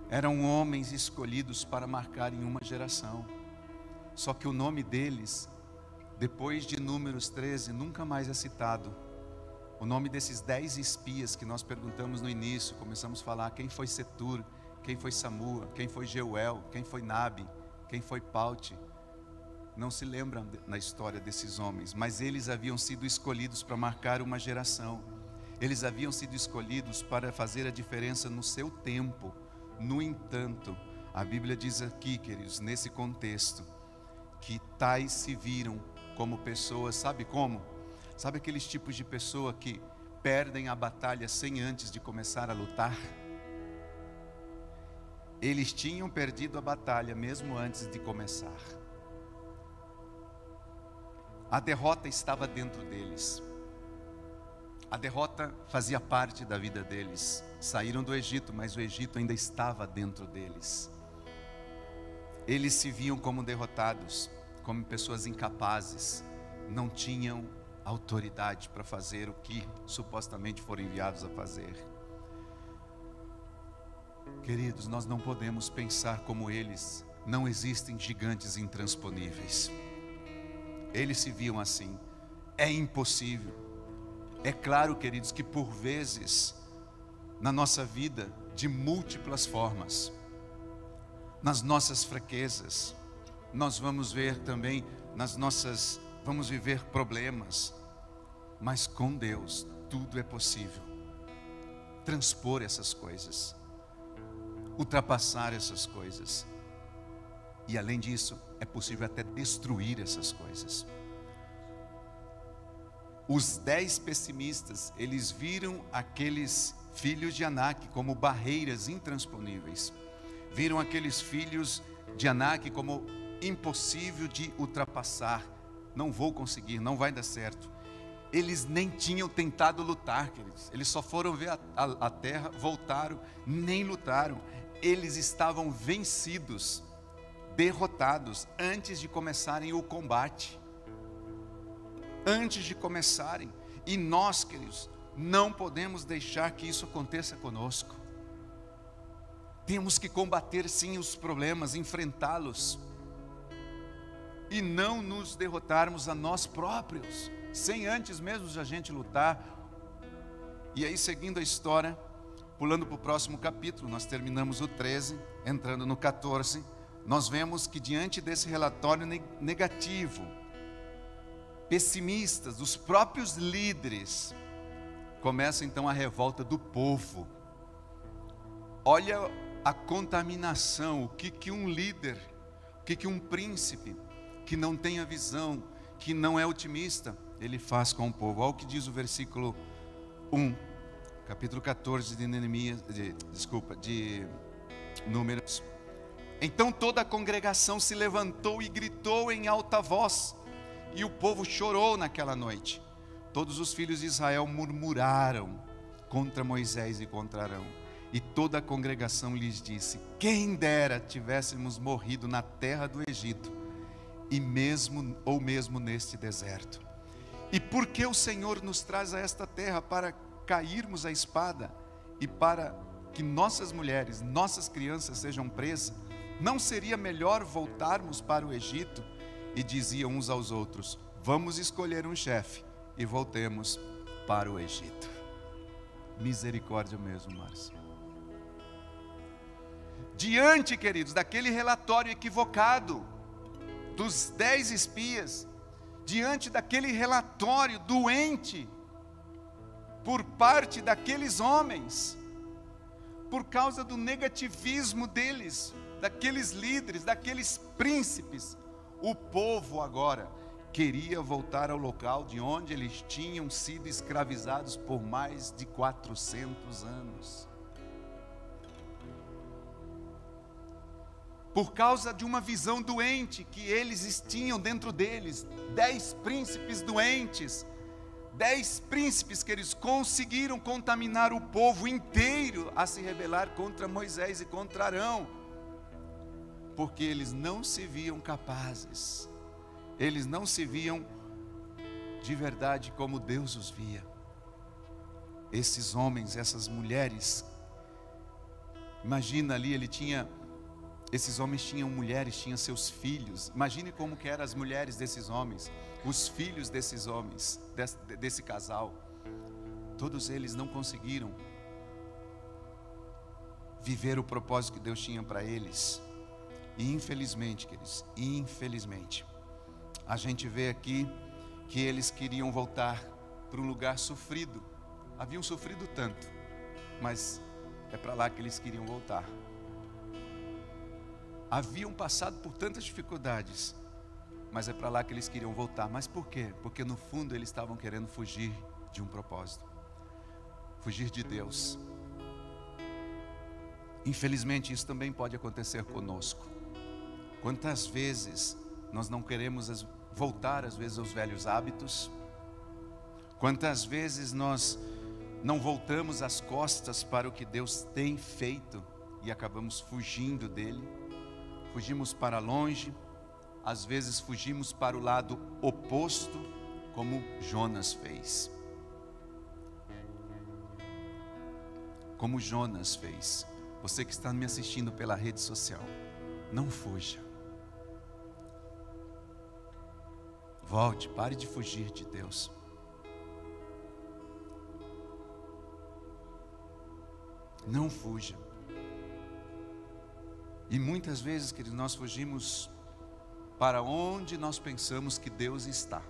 Speaker 1: eram homens escolhidos para marcarem uma geração. Só que o nome deles, depois de Números 13, nunca mais é citado. O nome desses 10 espias que nós perguntamos no início, começamos a falar quem foi Setur, quem foi Samua, quem foi Jeuel, quem foi Nabi, quem foi Paute. Não se lembram na história desses homens, mas eles haviam sido escolhidos para marcar uma geração. Eles haviam sido escolhidos para fazer a diferença no seu tempo. No entanto, a Bíblia diz aqui, queridos, nesse contexto, que tais se viram como pessoas, sabe como? Sabe aqueles tipos de pessoa que perdem a batalha sem antes de começar a lutar? Eles tinham perdido a batalha mesmo antes de começar. A derrota estava dentro deles. A derrota fazia parte da vida deles. Saíram do Egito, mas o Egito ainda estava dentro deles. Eles se viam como derrotados, como pessoas incapazes, não tinham autoridade para fazer o que supostamente foram enviados a fazer. Queridos, nós não podemos pensar como eles. Não existem gigantes intransponíveis. Eles se viam assim. É impossível. É claro, queridos, que por vezes na nossa vida, de múltiplas formas, nas nossas fraquezas, nós vamos ver também vamos viver problemas, mas com Deus tudo é possível. Transpor essas coisas, ultrapassar essas coisas, e além disso, é possível até destruir essas coisas. Os 10 pessimistas, eles viram aqueles filhos de Anak como barreiras intransponíveis. Viram aqueles filhos de Anak como impossível de ultrapassar. Não vou conseguir, não vai dar certo. Eles nem tinham tentado lutar, queridos. Eles só foram ver a terra, voltaram, nem lutaram. Eles estavam vencidos, derrotados, antes de começarem o combate. Antes de começarem. E nós, queridos, não podemos deixar que isso aconteça conosco. Temos que combater sim os problemas, enfrentá-los, e não nos derrotarmos a nós próprios, sem antes mesmo de a gente lutar. E aí, seguindo a história, pulando para o próximo capítulo, nós terminamos o 13, entrando no 14, nós vemos que diante desse relatório negativo, pessimistas, dos próprios líderes, começa então a revolta do povo. Olha a contaminação, o que um líder, o que um príncipe, que não tem a visão, que não é otimista, ele faz com o povo. Olha o que diz o versículo 1, capítulo 14 de Números. Então toda a congregação se levantou e gritou em alta voz, e o povo chorou naquela noite. Todos os filhos de Israel murmuraram contra Moisés e contra Arão. E toda a congregação lhes disse: quem dera tivéssemos morrido na terra do Egito, ou mesmo neste deserto. E por que o Senhor nos traz a esta terra? Para cairmos à espada e para que nossas mulheres, nossas crianças sejam presas? Não seria melhor voltarmos para o Egito? E diziam uns aos outros: vamos escolher um chefe e voltemos para o Egito. Misericórdia mesmo, Márcio. Diante, queridos, daquele relatório equivocado dos 10 espias, diante daquele relatório doente por parte daqueles homens, por causa do negativismo deles, daqueles líderes, daqueles príncipes, o povo agora queria voltar ao local de onde eles tinham sido escravizados por mais de 400 anos. por causa de uma visão doente que eles tinham dentro deles. 10 príncipes doentes, 10 príncipes que eles conseguiram contaminar o povo inteiro a se rebelar contra Moisés e contra Arão, porque eles não se viam capazes, eles não se viam de verdade como Deus os via. Esses homens, essas mulheres, imagina ali, esses homens tinham mulheres, tinham seus filhos. Imagine como que eram as mulheres desses homens, os filhos desses homens, desse casal. Todos eles não conseguiram viver o propósito que Deus tinha para eles. E infelizmente, queridos, infelizmente, a gente vê aqui que eles queriam voltar para um lugar sofrido. Haviam sofrido tanto, mas é para lá que eles queriam voltar. Haviam passado por tantas dificuldades, mas é para lá que eles queriam voltar. Mas por quê? Porque no fundo eles estavam querendo fugir de um propósito, fugir de Deus. Infelizmente isso também pode acontecer conosco. Quantas vezes nós não queremos voltar às vezes aos velhos hábitos? Quantas vezes nós não voltamos as costas para o que Deus tem feito e acabamos fugindo dele? Fugimos para longe, às vezes fugimos para o lado oposto, como Jonas fez. Como Jonas fez. Você que está me assistindo pela rede social, não fuja. Volte, pare de fugir de Deus. Não fuja. E muitas vezes, queridos, nós fugimos para onde nós pensamos que Deus está.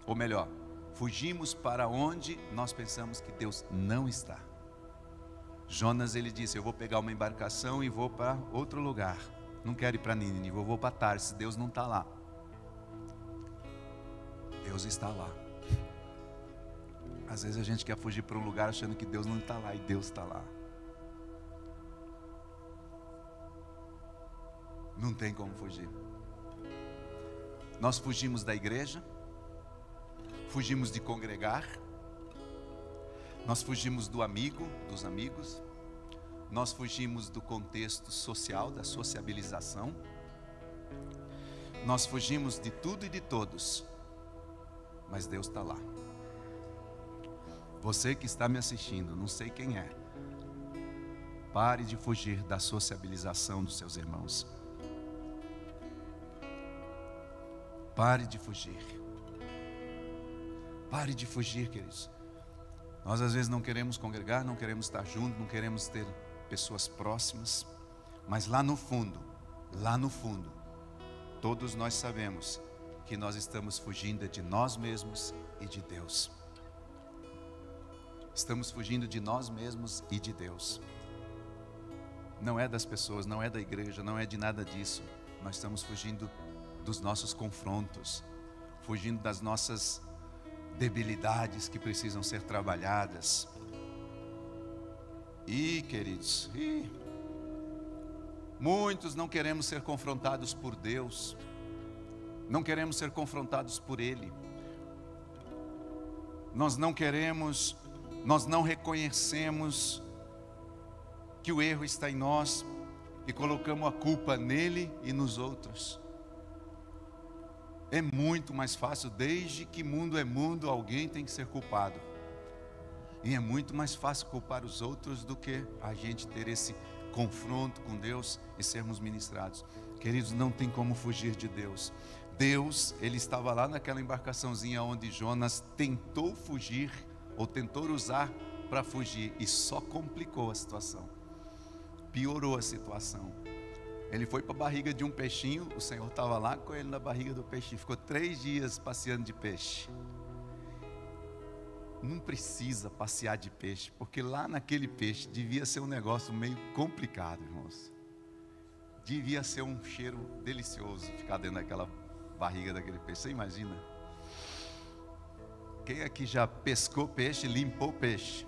Speaker 1: Ou melhor, fugimos para onde nós pensamos que Deus não está. Jonas, ele disse: eu vou pegar uma embarcação e vou para outro lugar. Não quero ir para Nínive, eu vou para Tarsis. Deus não está lá. Deus está lá. Às vezes a gente quer fugir para um lugar achando que Deus não está lá, e Deus está lá. Não tem como fugir. Nós fugimos da igreja, fugimos de congregar, nós fugimos do amigo, dos amigos, nós fugimos do contexto social, da sociabilização, nós fugimos de tudo e de todos, mas Deus está lá. Você que está me assistindo, não sei quem é, pare de fugir da sociabilização dos seus irmãos. Pare de fugir. Pare de fugir, queridos. Nós às vezes não queremos congregar, não queremos estar juntos, não queremos ter pessoas próximas, mas lá no fundo, todos nós sabemos que nós estamos fugindo de nós mesmos e de Deus. Estamos fugindo de nós mesmos e de Deus. Não é das pessoas, não é da igreja, não é de nada disso. Nós estamos fugindo dos nossos confrontos, fugindo das nossas debilidades que precisam ser trabalhadas. E, queridos, muitos não queremos ser confrontados por Deus, não queremos ser confrontados por Ele. Nós não queremos, nós não reconhecemos que o erro está em nós e colocamos a culpa nele e nos outros. É muito mais fácil, desde que mundo é mundo, alguém tem que ser culpado. E é muito mais fácil culpar os outros do que a gente ter esse confronto com Deus e sermos ministrados. Queridos, não tem como fugir de Deus. Deus, Ele estava lá naquela embarcaçãozinha onde Jonas tentou fugir, ou tentou usar para fugir, e só complicou a situação, piorou a situação. Ele foi para a barriga de um peixinho, o Senhor estava lá com ele na barriga do peixinho, ficou 3 dias passeando de peixe. Não precisa passear de peixe, porque lá naquele peixe devia ser um negócio meio complicado, irmãos. Devia ser um cheiro delicioso ficar dentro daquela barriga daquele peixe. Você imagina? Quem aqui já pescou peixe, limpou peixe?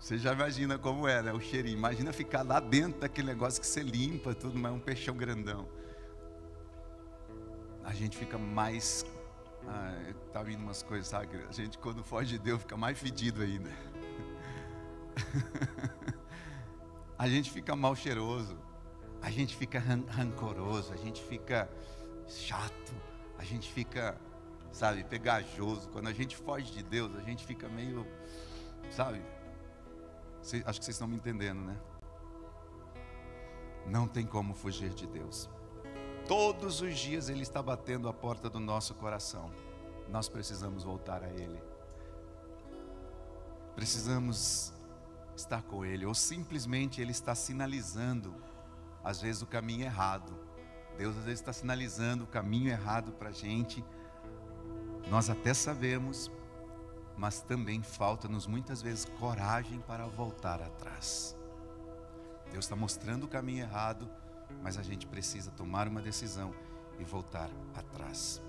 Speaker 1: Você já imagina como é, né? O cheirinho. Imagina ficar lá dentro daquele negócio que você limpa tudo, mas é um peixão grandão. A gente fica mais... tá vindo umas coisas, sabe? A gente, quando foge de Deus, fica mais fedido ainda. A gente fica mal cheiroso. A gente fica rancoroso. A gente fica chato. A gente fica, sabe, pegajoso. Quando a gente foge de Deus, a gente fica meio, sabe? Acho que vocês estão me entendendo, né? Não tem como fugir de Deus. Todos os dias Ele está batendo a porta do nosso coração. Nós precisamos voltar a Ele. Precisamos estar com Ele. Ou simplesmente Ele está sinalizando, às vezes, o caminho errado. Deus às vezes está sinalizando o caminho errado para a gente. Nós até sabemos, mas também falta-nos muitas vezes coragem para voltar atrás. Deus está mostrando o caminho errado, mas a gente precisa tomar uma decisão e voltar atrás.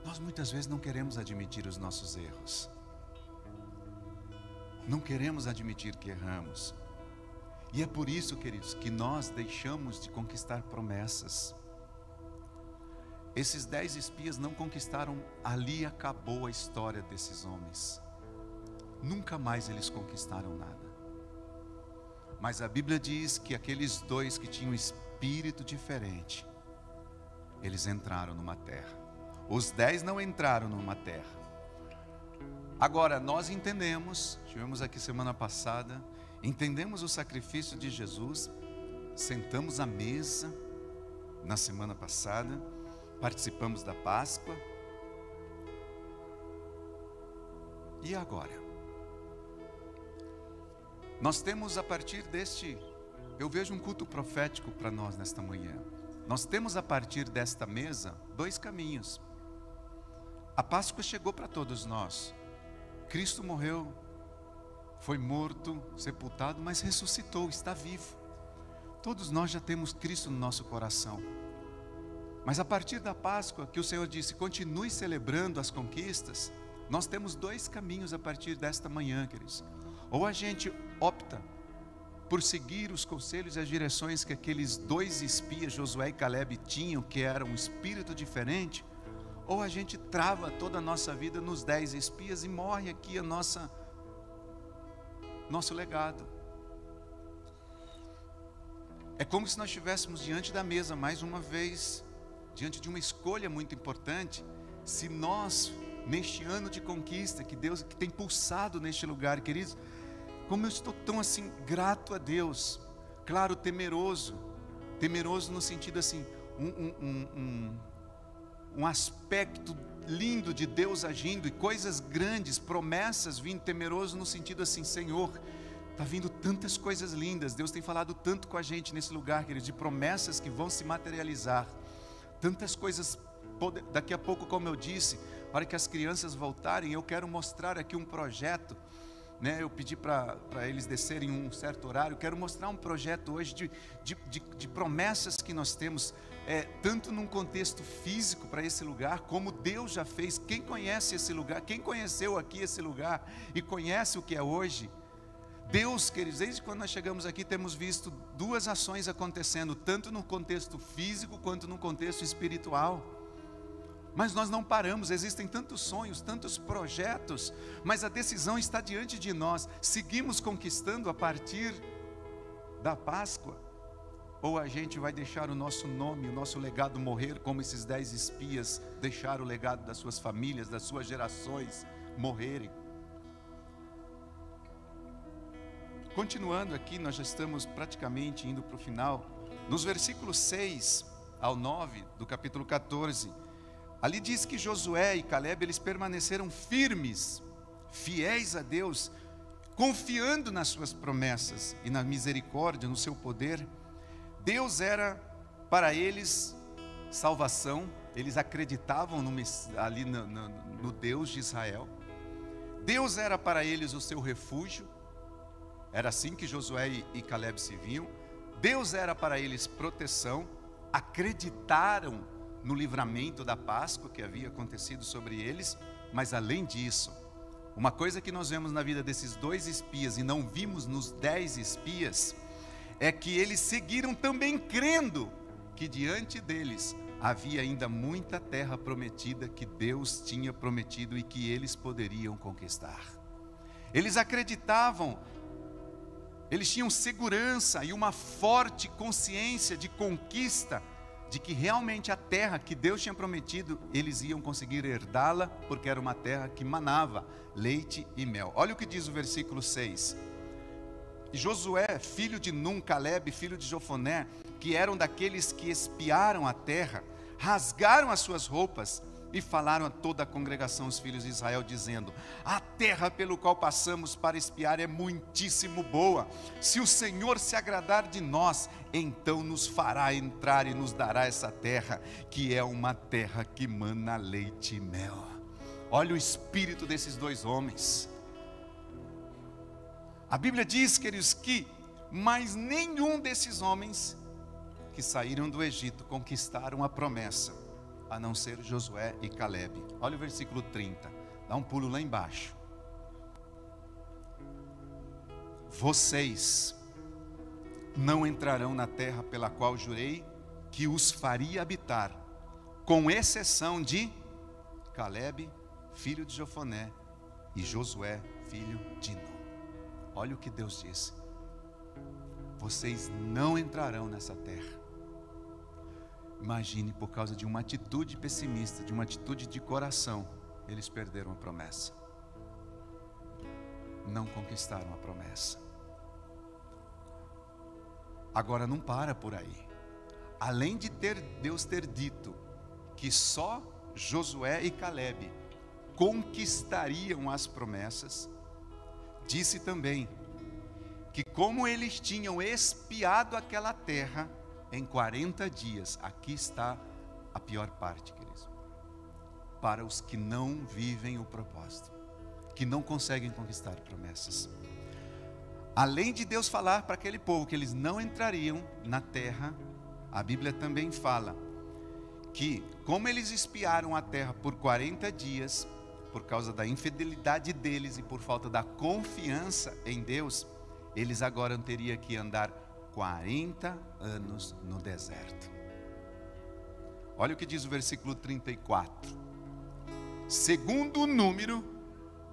Speaker 1: Nós muitas vezes não queremos admitir os nossos erros. Não queremos admitir que erramos. E é por isso, queridos, que nós deixamos de conquistar promessas. Esses 10 espias não conquistaram, ali acabou a história desses homens. Nunca mais eles conquistaram nada. Mas a Bíblia diz que aqueles 2 que tinham um espírito diferente, eles entraram numa terra. Os 10 não entraram numa terra. Agora, nós entendemos, estivemos aqui semana passada, entendemos o sacrifício de Jesus, sentamos à mesa na semana passada, participamos da Páscoa. E agora? Nós temos a partir deste, eu vejo um culto profético para nós nesta manhã. Nós temos a partir desta mesa 2 caminhos. A Páscoa chegou para todos nós. Cristo morreu, foi morto, sepultado, mas ressuscitou, está vivo. Todos nós já temos Cristo no nosso coração. Mas a partir da Páscoa, que o Senhor disse, continue celebrando as conquistas, nós temos 2 caminhos a partir desta manhã, queridos. Ou a gente opta por seguir os conselhos e as direções que aqueles 2 espias, Josué e Caleb, tinham, que era um espírito diferente, ou a gente trava toda a nossa vida nos 10 espias e morre aqui nosso legado. É como se nós estivéssemos diante da mesa, mais uma vez, diante de uma escolha muito importante. Se nós, neste ano de conquista, que Deus que tem pulsado neste lugar, queridos, como eu estou tão assim, grato a Deus, claro, temeroso no sentido assim, um aspecto lindo de Deus agindo e coisas grandes, promessas vindo, temeroso no sentido assim, Senhor, está vindo tantas coisas lindas, Deus tem falado tanto com a gente nesse lugar, queridos, de promessas que vão se materializar, tantas coisas, daqui a pouco, como eu disse, na hora que as crianças voltarem, eu quero mostrar aqui um projeto, né? Eu pedi para eles descerem em um certo horário, quero mostrar um projeto hoje de promessas que nós temos, tanto num contexto físico para esse lugar, como Deus já fez. Quem conhece esse lugar, quem conheceu aqui esse lugar e conhece o que é hoje, Deus, queridos, desde quando nós chegamos aqui, temos visto 2 ações acontecendo, tanto no contexto físico quanto no contexto espiritual. Mas nós não paramos, existem tantos sonhos, tantos projetos, mas a decisão está diante de nós. Seguimos conquistando a partir da Páscoa? Ou a gente vai deixar o nosso nome, o nosso legado morrer, como esses 10 espias deixaram o legado das suas famílias, das suas gerações morrerem? Continuando aqui, nós já estamos praticamente indo para o final. Nos versículos 6 ao 9 do capítulo 14, ali diz que Josué e Caleb, eles permaneceram firmes, fiéis a Deus, confiando nas suas promessas e na misericórdia, no seu poder. Deus era para eles salvação, eles acreditavam ali no Deus de Israel. Deus era para eles o seu refúgio, era assim que Josué e Caleb se viam. Deus era para eles proteção, acreditaram no livramento da Páscoa que havia acontecido sobre eles, mas além disso, Uma coisa que nós vemos na vida desses 2 espias e não vimos nos 10 espias, é que eles seguiram também crendo que diante deles havia ainda muita terra prometida que Deus tinha prometido e que eles poderiam conquistar. Eles acreditavam, eles tinham segurança e uma forte consciência de conquista, de que realmente a terra que Deus tinha prometido, eles iam conseguir herdá-la, porque era uma terra que manava leite e mel. Olha o que diz o versículo 6. E Josué, filho de Num, Calebe, filho de Jofoné, que eram daqueles que espiaram a terra, rasgaram as suas roupas e falaram a toda a congregação, os filhos de Israel, dizendo: a terra pelo qual passamos para espiar é muitíssimo boa. Se o Senhor se agradar de nós, então nos fará entrar e nos dará essa terra, que é uma terra que mana leite e mel. Olha o espírito desses 2 homens. A Bíblia diz, queridos, que mais nenhum desses homens que saíram do Egito conquistaram a promessa, a não ser Josué e Calebe. Olha o versículo 30, dá um pulo lá embaixo. Vocês não entrarão na terra pela qual jurei que os faria habitar, com exceção de Calebe, filho de Jofoné, e Josué, filho de Num. Olha o que Deus disse: vocês não entrarão nessa terra. Imagine, por causa de uma atitude pessimista, de uma atitude de coração, eles perderam a promessa. Não conquistaram a promessa. Agora não para por aí. Além de Deus ter dito que só Josué e Calebe conquistariam as promessas, disse também que como eles tinham espiado aquela terra em 40 dias, aqui está a pior parte, queridos, para os que não vivem o propósito, que não conseguem conquistar promessas. Além de Deus falar para aquele povo que eles não entrariam na terra, a Bíblia também fala que como eles espiaram a terra por 40 dias, por causa da infidelidade deles e por falta da confiança em Deus, eles agora teriam que andar 40 anos no deserto. Olha o que diz o versículo 34. Segundo o número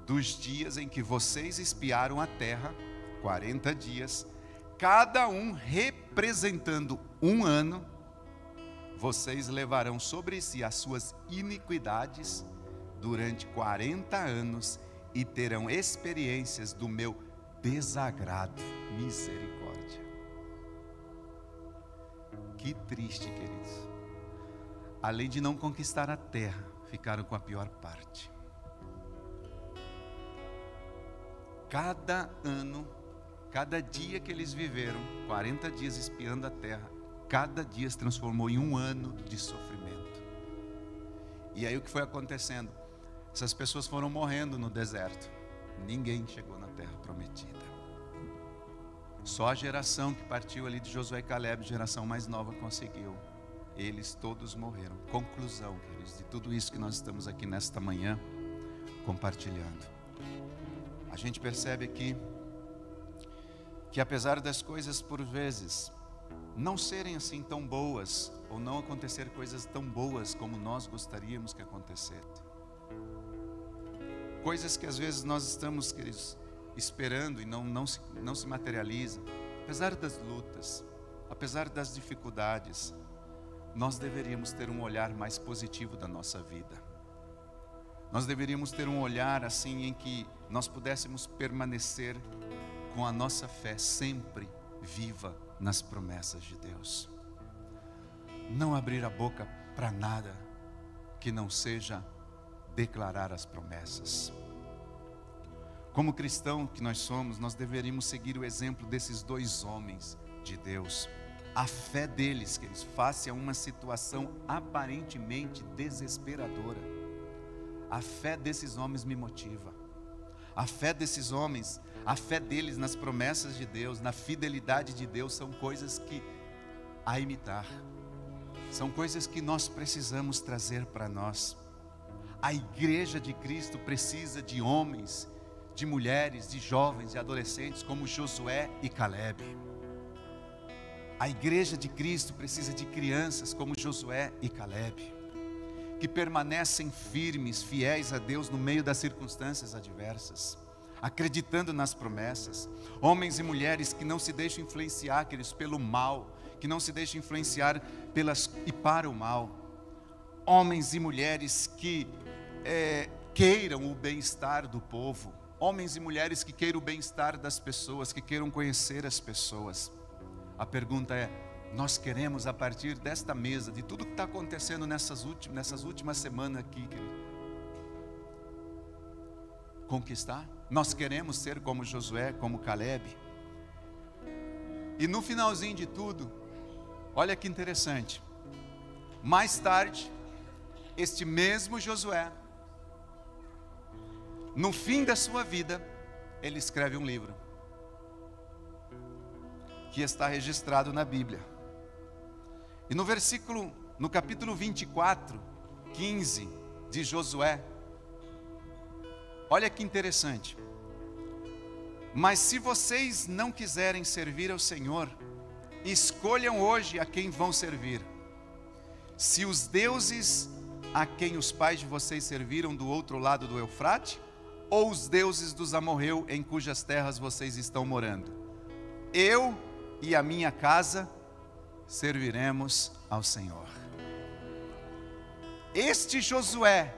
Speaker 1: dos dias em que vocês espiaram a terra, 40 dias, cada um representando um ano, vocês levarão sobre si as suas iniquidades durante 40 anos e terão experiências do meu desagrado. Misericórdia. Que triste, queridos. Além de não conquistar a terra, ficaram com a pior parte. Cada ano, cada dia que eles viveram, 40 dias espiando a terra, cada dia se transformou em um ano de sofrimento. E aí o que foi acontecendo? Essas pessoas foram morrendo no deserto. Ninguém chegou na terra prometida. Só a geração que partiu ali de Josué e Calebe, geração mais nova, conseguiu. Eles todos morreram. Conclusão, queridos, de tudo isso que nós estamos aqui nesta manhã compartilhando. A gente percebe aqui que apesar das coisas por vezes não serem assim tão boas, ou não acontecer coisas tão boas como nós gostaríamos que acontecesse, coisas que às vezes nós estamos, queridos, esperando e não se materializam, apesar das lutas, apesar das dificuldades, nós deveríamos ter um olhar mais positivo da nossa vida. Nós deveríamos ter um olhar assim em que nós pudéssemos permanecer com a nossa fé sempre viva nas promessas de Deus. Não abrir a boca para nada que não seja declarar as promessas. Como cristão que nós somos, nós deveríamos seguir o exemplo desses 2 homens de Deus. A fé deles, que eles face a uma situação aparentemente desesperadora. A fé desses homens me motiva. A fé desses homens, a fé deles nas promessas de Deus, na fidelidade de Deus, são coisas que a imitar. São coisas que nós precisamos trazer para nós. A igreja de Cristo precisa de homens de mulheres, de jovens, de adolescentes como Josué e Calebe. A igreja de Cristo precisa de crianças como Josué e Calebe, que permanecem firmes, fiéis a Deus no meio das circunstâncias adversas, acreditando nas promessas. Homens e mulheres que não se deixam influenciar, queridos, pelo mal, que não se deixam influenciar e para o mal. Homens e mulheres que queiram o bem-estar do povo. Homens e mulheres que queiram o bem-estar das pessoas, que queiram conhecer as pessoas. A pergunta é: nós queremos, a partir desta mesa, de tudo que está acontecendo nessas últimas semanas aqui, querido, conquistar? Nós queremos ser como Josué, como Calebe? E no finalzinho de tudo, olha que interessante, mais tarde, este mesmo Josué, no fim da sua vida, ele escreve um livro, que está registrado na Bíblia. E no capítulo 24, 15 de Josué, olha que interessante: mas se vocês não quiserem servir ao Senhor, escolham hoje a quem vão servir. Se os deuses a quem os pais de vocês serviram do outro lado do Eufrate, ou os deuses dos amorreus em cujas terras vocês estão morando. Eu e a minha casa serviremos ao Senhor. Este Josué,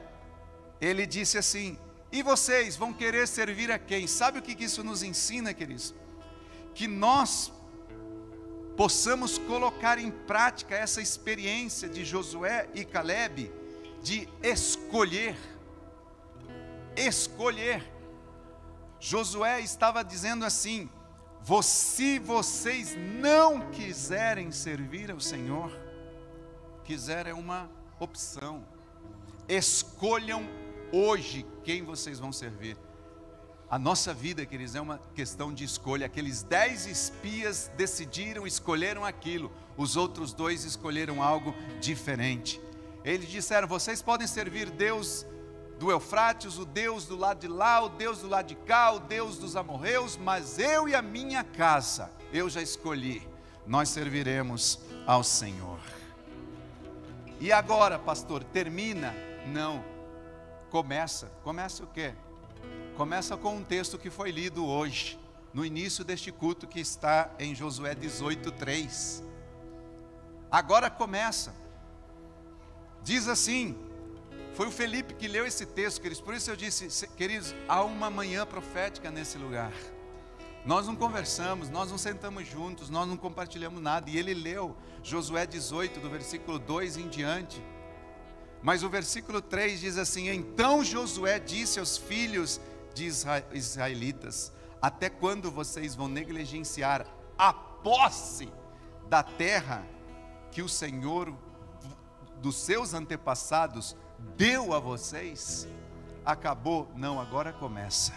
Speaker 1: ele disse assim: e vocês vão querer servir a quem? Sabe o que isso nos ensina, queridos? Que nós possamos colocar em prática essa experiência de Josué e Calebe, de escolher. Josué estava dizendo assim: se vocês não quiserem servir ao Senhor, quiser é uma opção, escolham hoje quem vocês vão servir. A nossa vida, queridos, é uma questão de escolha. Aqueles 10 espias decidiram, escolheram aquilo, os outros 2 escolheram algo diferente. Eles disseram: vocês podem servir Deus do Eufrates, o Deus do lado de lá, o Deus do lado de cá, o Deus dos amorreus, mas eu e a minha casa, eu já escolhi, nós serviremos ao Senhor. E agora, pastor, termina? Não, começa o quê? Começa com um texto que foi lido hoje, no início deste culto, que está em Josué 18:3. Agora começa, diz assim. Foi o Felipe que leu esse texto, queridos. Por isso eu disse, queridos, há uma manhã profética nesse lugar. Nós não conversamos, nós não sentamos juntos, nós não compartilhamos nada. E ele leu Josué 18, do versículo 2 em diante. Mas o versículo 3 diz assim: então Josué disse aos filhos de israelitas: até quando vocês vão negligenciar a posse da terra que o Senhor dos seus antepassados deu a vocês? Acabou? Não, agora começa.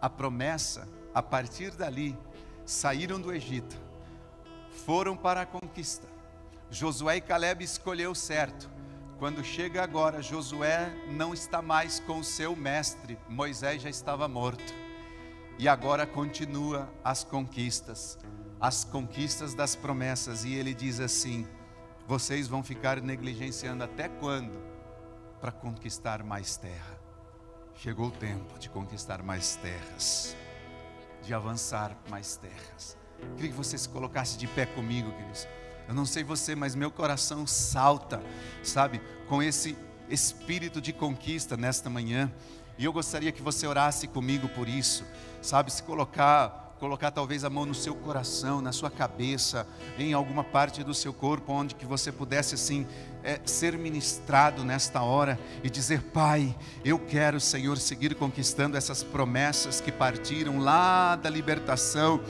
Speaker 1: A promessa, a partir dali, saíram do Egito, foram para a conquista. Josué e Calebe escolheu certo. Quando chega agora, Josué não está mais com o seu mestre, Moisés já estava morto. E agora continua as conquistas das promessas. E ele diz assim: vocês vão ficar negligenciando até quando? Para conquistar mais terra. Chegou o tempo de conquistar mais terras, de avançar mais terras. Queria que você se colocasse de pé comigo, queridos. Eu não sei você, mas meu coração salta, sabe, com esse espírito de conquista nesta manhã. E eu gostaria que você orasse comigo por isso, sabe, se colocar talvez a mão no seu coração, na sua cabeça, em alguma parte do seu corpo, onde que você pudesse assim ser ministrado nesta hora e dizer: Pai, eu quero, Senhor, seguir conquistando essas promessas que partiram lá da libertação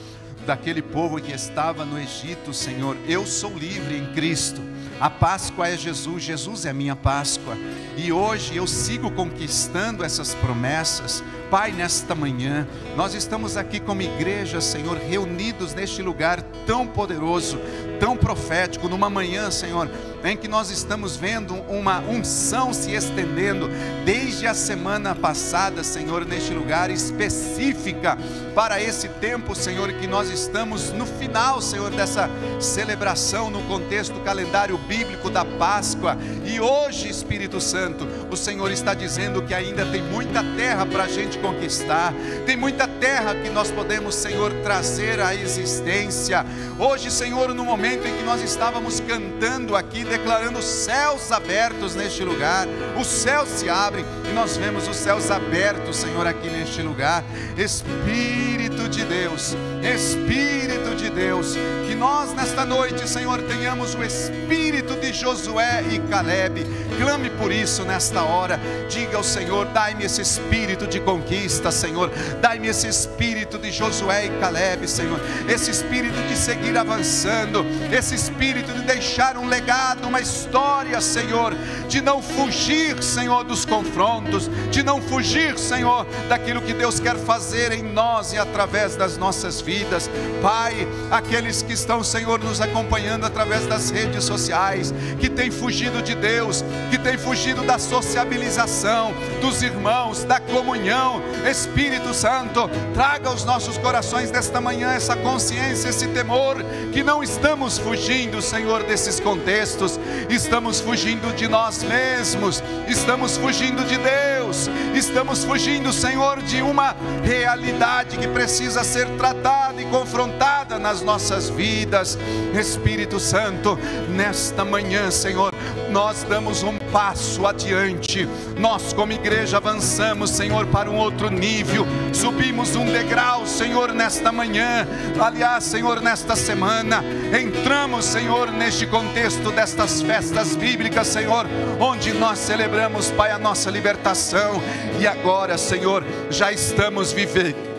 Speaker 1: daquele povo que estava no Egito, Senhor. Eu sou livre em Cristo. A Páscoa é Jesus, Jesus é a minha Páscoa. E hoje eu sigo conquistando essas promessas. Pai, nesta manhã, nós estamos aqui como igreja, Senhor, reunidos neste lugar tão poderoso, tão profético, numa manhã, Senhor, em que nós estamos vendo uma unção se estendendo desde a semana passada, Senhor, neste lugar específica para esse tempo, Senhor, que nós estamos no final, Senhor, dessa celebração no contexto do calendário bíblico da Páscoa. E hoje, Espírito Santo, o Senhor está dizendo que ainda tem muita terra para a gente conquistar, tem muita terra que nós podemos, Senhor, trazer à existência. Hoje, Senhor, no momento em que nós estávamos cantando aqui, declarando os céus abertos neste lugar, os céus se abrem e nós vemos os céus abertos, Senhor, aqui neste lugar. Espírito de Deus, Espírito de Deus, que nós nesta noite, Senhor, tenhamos o espírito de Josué e Calebe. Clame por isso nesta hora, diga ao Senhor: dai-me esse espírito de conquista, Senhor, dai-me esse espírito de Josué e Calebe, Senhor, esse espírito de seguir avançando, esse espírito de deixar um legado, uma história, Senhor, de não fugir, Senhor, dos confrontos, de não fugir, Senhor, daquilo que Deus quer fazer em nós e através das nossas vidas. Pai, aqueles que estão, Senhor, nos acompanhando através das redes sociais, que têm fugido de Deus, que têm fugido da sociabilização dos irmãos, da comunhão, Espírito Santo, traga aos nossos corações desta manhã essa consciência, esse temor, que não estamos fugindo, Senhor, desses contextos, estamos fugindo de nós mesmos, estamos fugindo de Deus, estamos fugindo, Senhor, de uma realidade que precisa ser tratada e confrontada nas nossas vidas. Espírito Santo, nesta manhã, Senhor, nós damos um passo adiante, nós como igreja avançamos, Senhor, para um outro nível, subimos um degrau, Senhor, nesta manhã, aliás, Senhor, nesta semana, entramos, Senhor, neste contexto destas festas bíblicas, Senhor, onde nós celebramos, Pai, a nossa libertação, e agora, Senhor, já estamos vivendo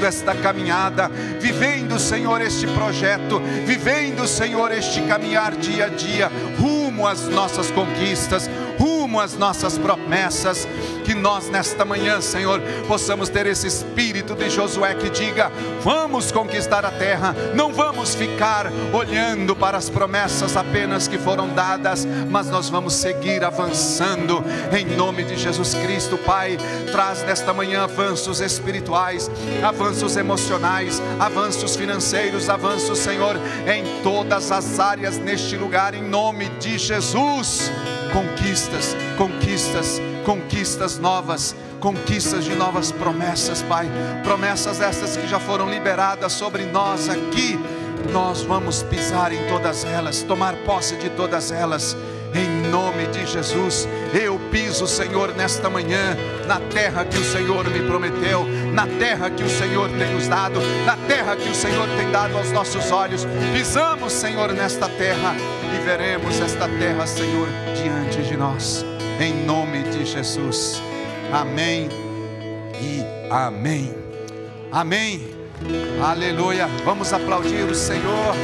Speaker 1: esta caminhada, vivendo, Senhor, este projeto, vivendo, Senhor, este caminhar dia a dia, rumo às nossas conquistas, rumo às nossas promessas. Que nós nesta manhã, Senhor, possamos ter esse espírito de Josué que diga: vamos conquistar a terra, não vamos ficar olhando para as promessas apenas que foram dadas, mas nós vamos seguir avançando, em nome de Jesus Cristo. Pai, traz nesta manhã avanços espirituais, avanços emocionais, avanços financeiros, avanços, Senhor, em todas as áreas neste lugar, em nome de Jesus. Conquistas, conquistas, conquistas novas, conquistas de novas promessas, Pai, promessas essas que já foram liberadas sobre nós aqui. Nós vamos pisar em todas elas, tomar posse de todas elas, em nome de Jesus. Eu piso, Senhor, nesta manhã, na terra que o Senhor me prometeu, na terra que o Senhor tem nos dado, na terra que o Senhor tem dado aos nossos olhos. Pisamos, Senhor, nesta terra e veremos esta terra, Senhor, diante de nós, em nome de Jesus. Amém e amém. Amém. Aleluia. Vamos aplaudir o Senhor.